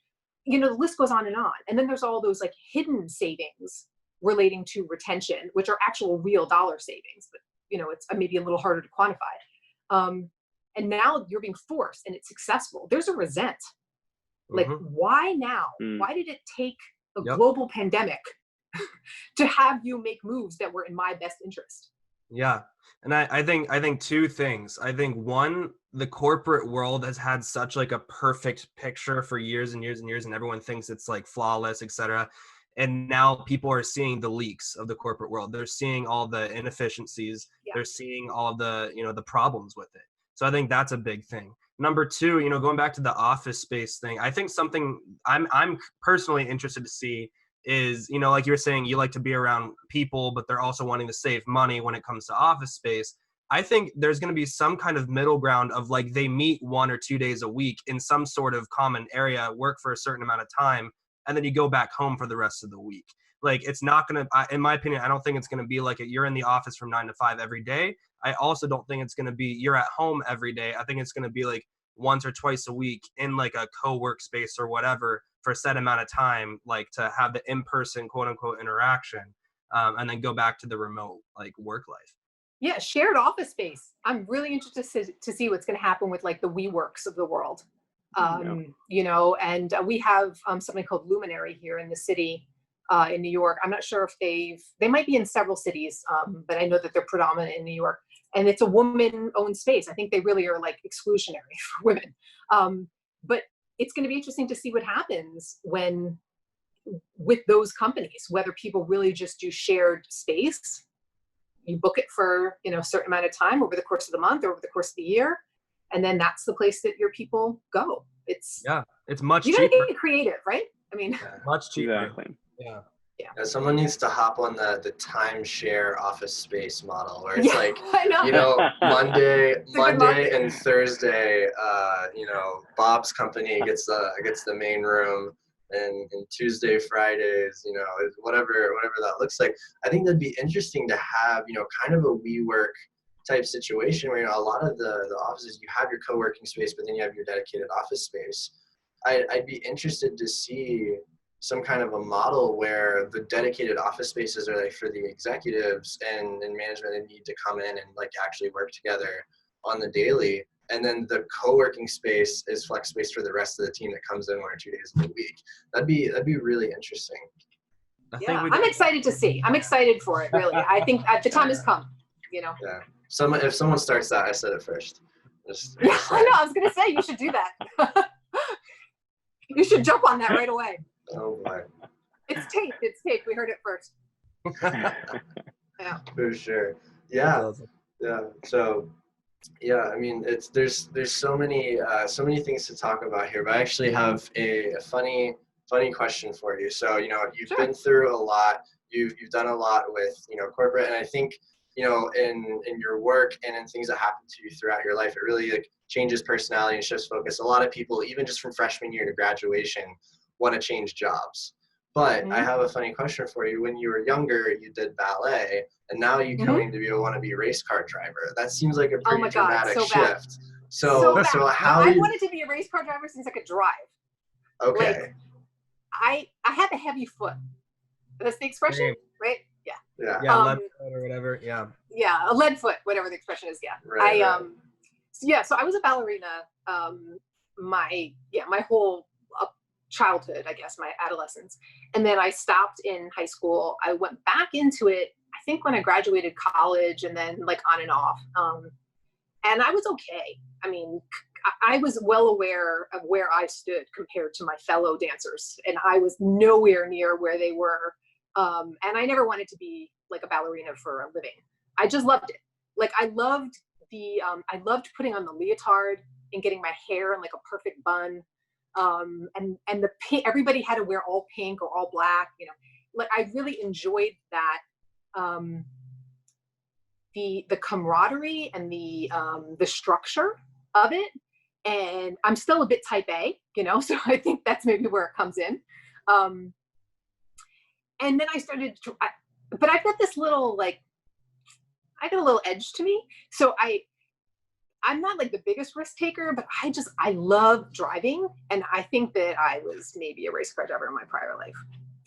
You know, the list goes on. And then there's all those like hidden savings relating to retention, which are actual real dollar savings, but you know, it's maybe a little harder to quantify. And now you're being forced and it's successful. There's a resent. Like, why now? Why did it take a global pandemic to have you make moves that were in my best interest? Yeah. And I think two things. I think one, the corporate world has had such like a perfect picture for years and years and years, and everyone thinks it's like flawless, etc. And now people are seeing the leaks of the corporate world. They're seeing all the inefficiencies. Yeah. They're seeing all of the, the problems with it. So I think that's a big thing. Number two, going back to the office space thing, I think something I'm personally interested to see is, like you were saying, you like to be around people, but they're also wanting to save money when it comes to office space. I think there's going to be some kind of middle ground of like they meet 1 or 2 days a week in some sort of common area, work for a certain amount of time, and then you go back home for the rest of the week. Like it's not going to, in my opinion, I don't think it's going to be like you're in the office from 9 to 5 every day. I also don't think it's going to be you're at home every day. I think it's going to be like once or twice a week in like a co-work space or whatever for a set amount of time, like to have the in-person quote unquote interaction, and then go back to the remote like work life. Yeah, shared office space. I'm really interested to see what's going to happen with like the WeWorks of the world. And we have something called Luminary here in the city in New York. I'm not sure if they might be in several cities, but I know that they're predominant in New York. And it's a woman-owned space. I think they really are like exclusionary for women. But it's going to be interesting to see what happens with those companies, whether people really just do shared space. You book it for, a certain amount of time over the course of the month or over the course of the year. And then that's the place that your people go. It's much you cheaper. gotta get creative, right? I mean, much cheaper. Exactly. Yeah. Someone needs to hop on the timeshare office space model where it's like, I know. Monday and Thursday, Bob's company gets the main room, and Tuesday, Fridays, whatever that looks like. I think that'd be interesting to have, kind of a WeWork type situation where, a lot of the offices, you have your co-working space, but then you have your dedicated office space. I'd be interested to see some kind of a model where the dedicated office spaces are like for the executives and management that need to come in and like actually work together on the daily. And then the co-working space is flex space for the rest of the team that comes in 1 or 2 days a week. That'd be really interesting. I'm excited to see. I'm excited for it, really. I think the time has come, Yeah. If someone starts that, I said it first. Yeah, I know. I was going to say, you should do that. You should jump on that right away. Oh boy. It's taped. We heard it first. Yeah. For sure. Yeah. Awesome. Yeah. So, I mean, there's so many things to talk about here, but I actually have a funny question for you. So, you've been through a lot. You've done a lot with, corporate, and I think, in your work and in things that happen to you throughout your life, it really like changes personality and shifts focus. A lot of people, even just from freshman year to graduation, want to change jobs. But I have a funny question for you. When you were younger, you did ballet, and now you're coming to want to be a race car driver. That seems like a pretty dramatic shift. So how I wanted to be a race car driver since I could drive. Okay. Like, I have a heavy foot. That's the expression, right? Yeah. Yeah, lead foot or whatever. Yeah. Yeah, a lead foot, whatever the expression is. Yeah. Right, So I was a ballerina. My whole childhood, I guess, my adolescence. And then I stopped in high school. I went back into it, I think when I graduated college, and then like on and off. And I was okay. I mean, I was well aware of where I stood compared to my fellow dancers, and I was nowhere near where they were. And I never wanted to be like a ballerina for a living. I just loved it. Like I loved putting on the leotard and getting my hair in like a perfect bun. And the pink, everybody had to wear all pink or all black, like I really enjoyed that. The camaraderie and the structure of it. And I'm still a bit type A, so I think that's maybe where it comes in. And then I started but I've got this little, I got a little edge to me. So I'm not like the biggest risk taker, but I love driving. And I think that I was maybe a race car driver in my prior life.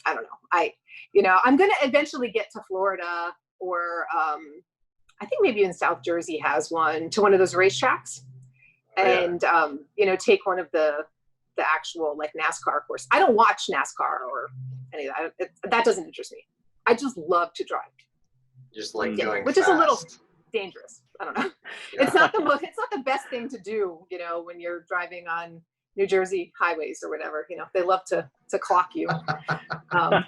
I don't know. I'm going to eventually get to Florida, or I think maybe even South Jersey has one, to one of those racetracks, and, take one of the actual like NASCAR course. I don't watch NASCAR or any of that. That doesn't interest me. I just love to drive. You just like going which fast. is a little dangerous. I don't know. Yeah. It's not the best thing to do, you know, when you're driving on New Jersey highways or whatever. You know, they love to clock you. But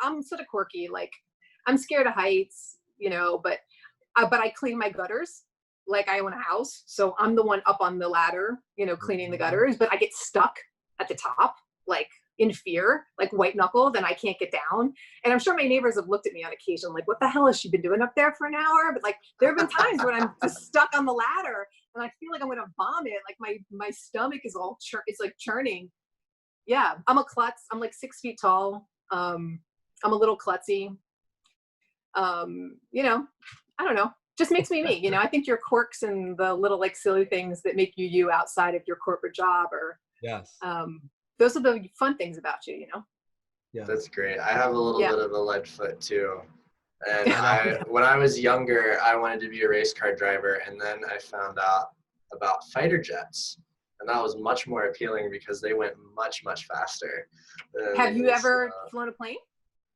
I'm sort of quirky. Like, I'm scared of heights, you know, but I clean my gutters. Like, I own a house, so I'm the one up on the ladder, you know, cleaning the gutters, but I get stuck at the top, like in fear, like white knuckled, and I can't get down. And I'm sure my neighbors have looked at me on occasion, like, what the hell has she been doing up there for an hour? But like, there have been times when I'm just stuck on the ladder and I feel like I'm going to vomit. Like my stomach is all it's like churning. Yeah. I'm a klutz. I'm like 6 feet tall. I'm a little klutzy. You know, I don't know. Just makes me me, you know. I think your quirks and the little like silly things that make you outside of your corporate job or those are the fun things about you, you know. Yeah, that's great. I have a little bit of a lead foot too, and when I was younger, I wanted to be a race car driver, and then I found out about fighter jets, and that was much more appealing because they went much faster. Have you ever flown a plane?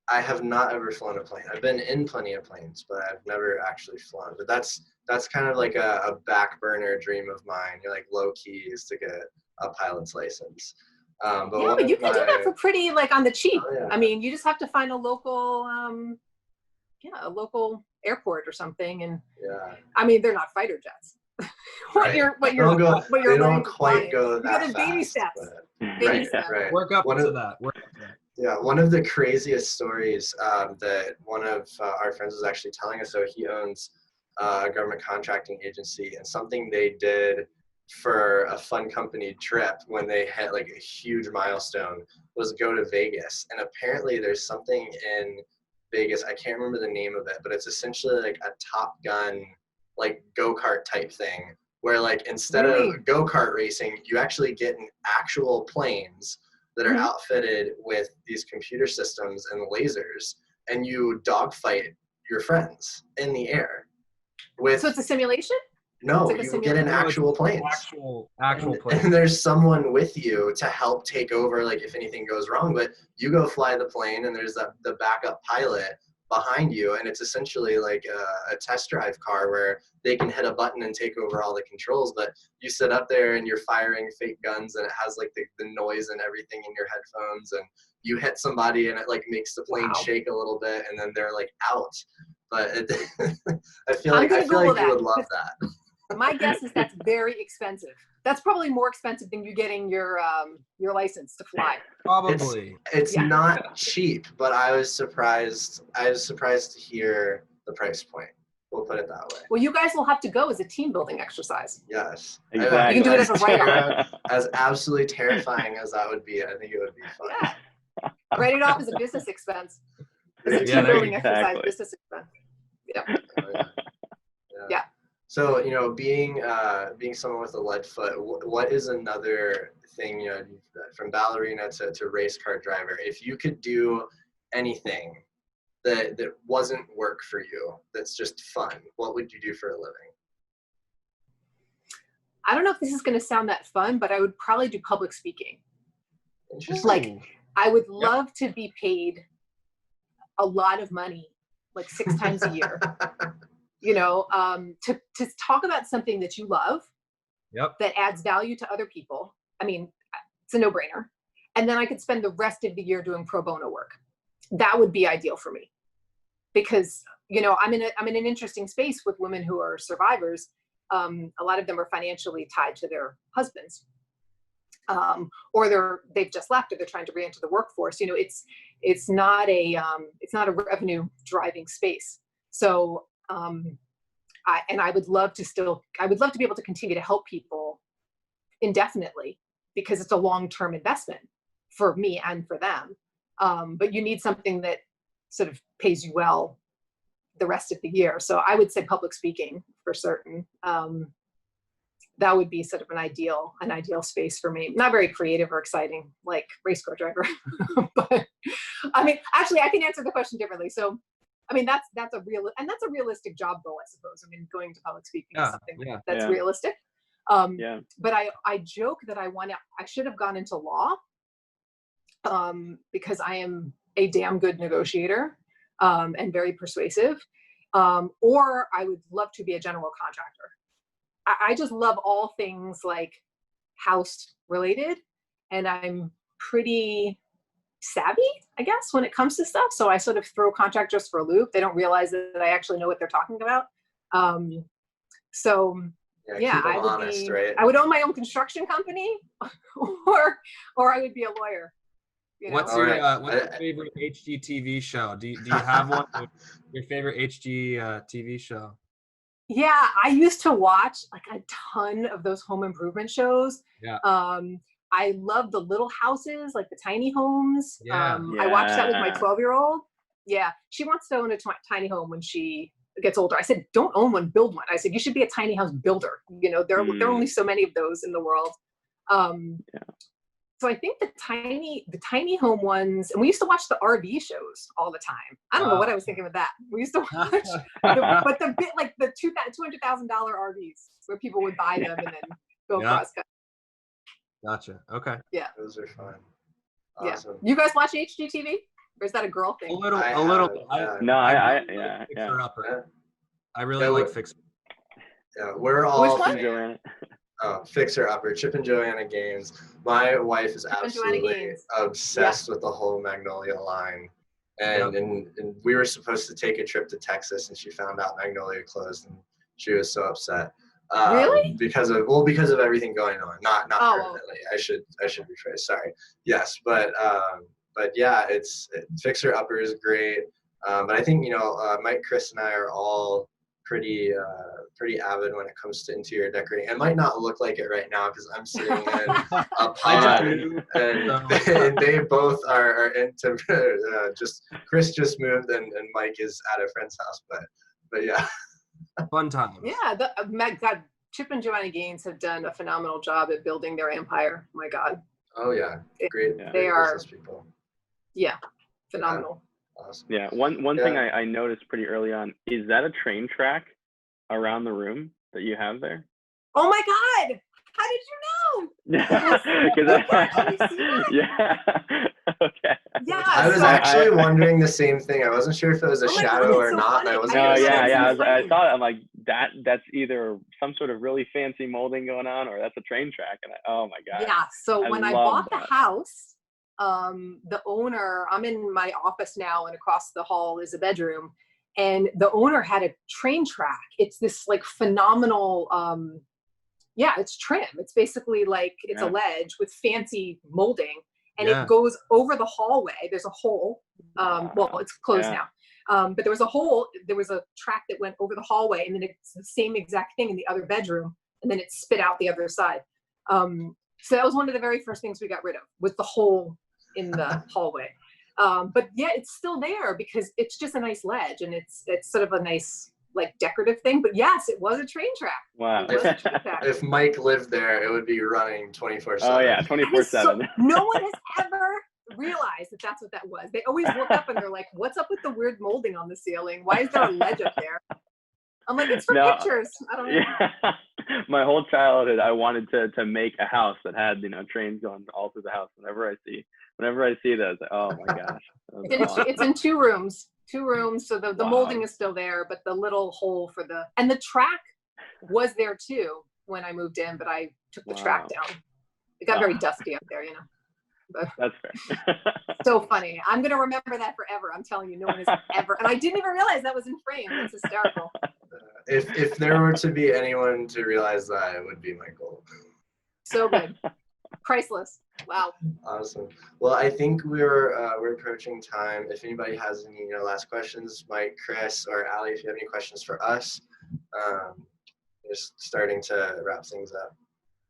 I have not ever flown a plane. I've been in plenty of planes, but I've never actually flown. But that's kind of like a back burner dream of mine. You're like low key is to get a pilot's license. But you can do that for pretty like on the cheap. Oh, yeah. I mean, you just have to find a local, a local airport or something. And I mean, they're not fighter jets. They don't quite go that fast. You got baby steps. Baby steps. Right. Work up to that. Yeah, one of the craziest stories that one of our friends was actually telling us. So he owns a government contracting agency, and something they did for a fun company trip when they hit like a huge milestone was go to Vegas. And apparently there's something in Vegas, I can't remember the name of it, but it's essentially like a Top Gun, like go-kart type thing, where like instead of go-kart racing, you actually get in actual planes that are outfitted with these computer systems and lasers, and you dogfight your friends in the air. So it's a simulation? No, you get in actual planes. Actual planes. And there's someone with you to help take over, like if anything goes wrong. But you go fly the plane, and there's the backup pilot behind you, and it's essentially like a test drive car where they can hit a button and take over all the controls. But you sit up there and you're firing fake guns, and it has like the noise and everything in your headphones, and you hit somebody and it like makes the plane shake a little bit, and then they're like out. But I feel like you would love that. My guess is that's very expensive. That's probably more expensive than you getting your license to fly. Probably. It's not cheap, but I was surprised to hear the price point. We'll put it that way. Well, you guys will have to go as a team building exercise. Yes. Exactly. You can do it as a write-off. As absolutely terrifying as that would be, I think it would be fun. Yeah. Write it off as a business expense. As a team building exercise, business expense. Yeah. Yeah. So, you know, being someone with a lead foot, what is another thing, you know, from ballerina to race car driver, if you could do anything that wasn't work for you, that's just fun, what would you do for a living? I don't know if this is going to sound that fun, but I would probably do public speaking. Interesting. Like, I would love to be paid a lot of money, like 6 times a year. You know, to talk about something that you love, that adds value to other people. I mean, it's a no-brainer. And then I could spend the rest of the year doing pro bono work. That would be ideal for me, because you know I'm in an interesting space with women who are survivors. A lot of them are financially tied to their husbands, or they've just left, or they're trying to re-enter the workforce. You know, it's not a revenue driving space. So. I would love to be able to continue to help people indefinitely, because it's a long-term investment for me and for them. But you need something that sort of pays you well the rest of the year. So I would say public speaking for certain. That would be sort of an ideal space for me. Not very creative or exciting like race car driver, but I mean, actually I can answer the question differently. So I mean, that's a realistic job goal, I suppose. I mean, going to public speaking is something that's realistic. But I joke that I should have gone into law, because I am a damn good negotiator and very persuasive. Or I would love to be a general contractor. I just love all things like house related, and I'm pretty savvy, I guess, when it comes to stuff. So I sort of throw contractors for a loop. They don't realize that I actually know what they're talking about. So yeah, keep them honest, right? I would own my own construction company, or I would be a lawyer. You know? What's your favorite HGTV show? Do you have one? Your favorite HGTV show? Yeah, I used to watch like a ton of those home improvement shows. Yeah. I love the little houses, like the tiny homes. Yeah. I watched that with my 12-year-old. Yeah, she wants to own a tiny home when she gets older. I said, don't own one, build one. I said, you should be a tiny house builder. You know, there are only so many of those in the world. So I think the tiny home ones, and we used to watch the RV shows all the time. I don't know what I was thinking with that. We used to watch, but the bit like the $200,000 RVs where people would buy them and then go across country. Gotcha. Okay. Yeah. Those are fun. Awesome. Yeah. You guys watch HGTV? Or is that a girl thing? A little. Fixer Upper. I really like Fixer. Yeah, we're all Fixer Upper, Chip and Joanna Gaines. My wife is absolutely obsessed with the whole Magnolia line. And we were supposed to take a trip to Texas, and she found out Magnolia closed, and she was so upset. Really? Because of everything going on. Not permanently. I should rephrase. Sorry. Yes, but yeah, Fixer Upper is great. But I think Mike, Chris, and I are all pretty avid when it comes to interior decorating. It might not look like it right now because I'm sitting in a pod, and they both are into just Chris just moved and Mike is at a friend's house, but yeah. Fun time. Yeah, God, Chip and Joanna Gaines have done a phenomenal job at building their empire. My God. Oh yeah, great. They are business people. Yeah, phenomenal. Yeah. Awesome. Yeah, one thing I noticed pretty early on, is that a train track around the room that you have there? Oh my God! How did you know? Yeah. Okay. Yeah. I was actually wondering the same thing. I wasn't sure if it was a shadow or not, and I wasn't. No, yeah. I saw it. I'm like, that's either some sort of really fancy molding going on, or that's a train track. And oh my God. Yeah. So when I bought the house, the owner, I'm in my office now, and across the hall is a bedroom, and the owner had a train track. It's this like phenomenal. It's trim. It's basically like it's a ledge with fancy molding, and it goes over the hallway. There's a hole. Well, it's closed now. But there was a hole. There was a track that went over the hallway, and then it's the same exact thing in the other bedroom, and then it spit out the other side. So that was one of the very first things we got rid of, was the hole in the hallway. But yeah, it's still there because it's just a nice ledge, and it's sort of a nice like decorative thing. But yes, it was a train track. Wow. If Mike lived there, it would be running 24/7. Oh yeah, 24/7. No one has ever realized that that's what that was. They always look up and they're like, what's up with the weird molding on the ceiling? Why is there a ledge up there? I'm like, it's for pictures. I don't know. Yeah. My whole childhood, I wanted to make a house that had, trains going all through the house. Whenever I see that, it's like, oh my gosh. It's in two rooms. So the molding is still there, but the little hole and the track was there too when I moved in, but I took the track down. It got very dusty up there, But that's fair. So funny. I'm going to remember that forever. I'm telling you, no one has ever. And I didn't even realize that was in frame. That's hysterical. If there were to be anyone to realize that, it would be Michael. So good. Priceless. Wow. Awesome. Well, I think we're approaching time. If anybody has any last questions, Mike, Chris, or Ali, if you have any questions for us, just starting to wrap things up.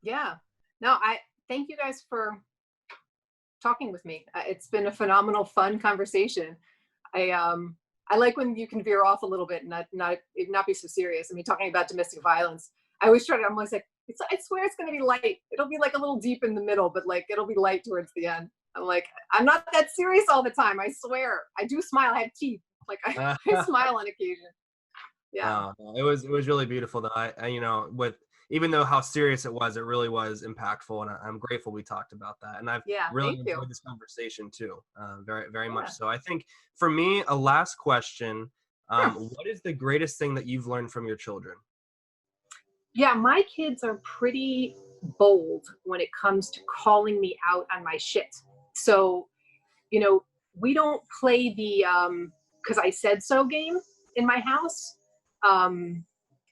Yeah. No, I thank you guys for talking with me. It's been a phenomenal, fun conversation. I like when you can veer off a little bit and not be so serious. I mean, talking about domestic violence, I'm always like, I swear it's going to be light. It'll be like a little deep in the middle, but like it'll be light towards the end. I'm like, I'm not that serious all the time. I swear. I do smile. I have teeth. Like I smile on occasion. Yeah. It was really beautiful though. even though how serious it really was impactful, and I'm grateful we talked about that. And I've really thank you. enjoyed this conversation too, very, very much Yeah. so. I think for me, a last question, Sure. what is the greatest thing that you've learned from your children? Yeah, my kids are pretty bold when it comes to calling me out on my shit. So, you know, we don't play the because I said so game in my house,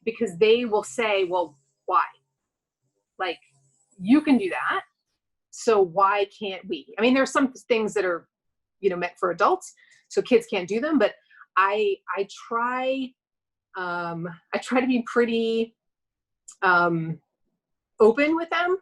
because they will say, well, why? Like, you can do that, so why can't we? I mean, there's some things that are, meant for adults, so kids can't do them, but I try to be pretty open with them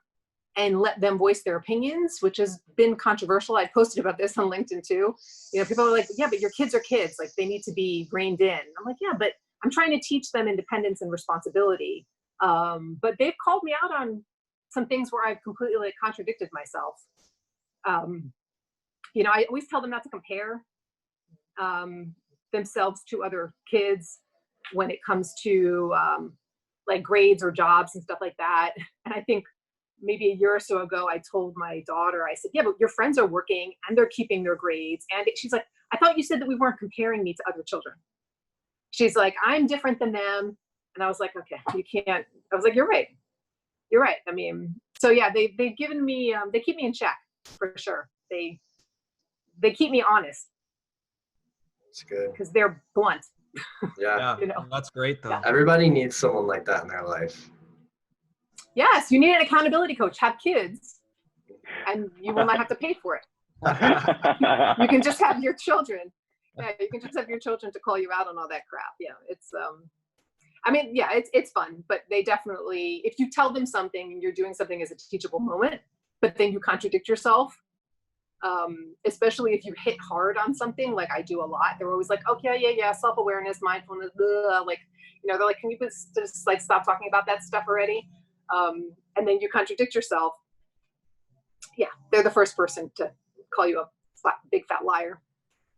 and let them voice their opinions, which has been controversial. I posted about this on LinkedIn too. People are like, yeah, but your kids are kids. Like, they need to be reined in. I'm like, yeah, but I'm trying to teach them independence and responsibility. But they've called me out on some things where I've completely contradicted myself. I always tell them not to compare themselves to other kids when it comes to like grades or jobs and stuff like that. And I think maybe a year or so ago, I told my daughter, I said, yeah, but your friends are working and they're keeping their grades. And she's like, I thought you said that we weren't comparing me to other children. She's like, I'm different than them. And I was like, okay, you can't. I was like, you're right. You're right. I mean, so yeah, they've given me, they keep me in check for sure. They keep me honest. It's good. Because they're blunt. Yeah. That's great though. Yeah. Everybody needs someone like that in their life. Yes, you need an accountability coach. Have kids, and you will not have to pay for it. You can just have your children. Yeah, you can just have your children to call you out on all that crap. Yeah, it's it's fun, but they definitely, if you tell them something and you're doing something as a teachable moment, but then you contradict yourself, especially if you hit hard on something, like I do a lot. They're always like, okay, yeah, self-awareness, mindfulness, blah. Like, they're like, can you just like stop talking about that stuff already? And then you contradict yourself. Yeah, they're the first person to call you a big fat liar.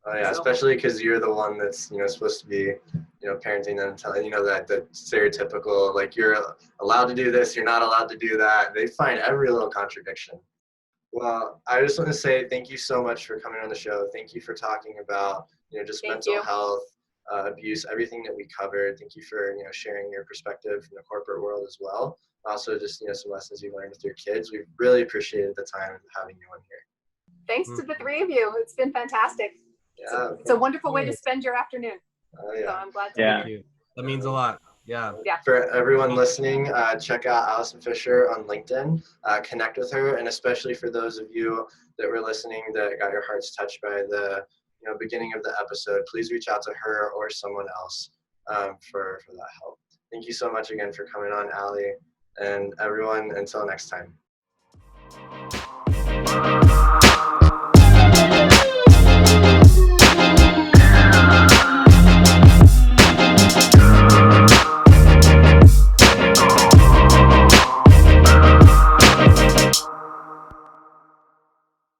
Oh yeah, especially because you're the one that's supposed to be parenting them, telling that the stereotypical, like, you're allowed to do this, you're not allowed to do that. They find every little contradiction. Well, I just want to say thank you so much for coming on the show. Thank you for talking about just mental health, abuse, everything that we covered. Thank you for sharing your perspective from the corporate world as well. Also, just some lessons you learned with your kids. We really appreciated the time having you on here. Thanks to the three of you. It's been fantastic. Yeah, it's a wonderful way to spend your afternoon. Oh yeah. So I'm glad to. Yeah. Thank you. That means a lot. Yeah. For everyone listening, check out Allison Fischer on LinkedIn. Connect with her, and especially for those of you that were listening that got your hearts touched by the beginning of the episode, please reach out to her or someone else for that help. Thank you so much again for coming on, Allie, and everyone. Until next time.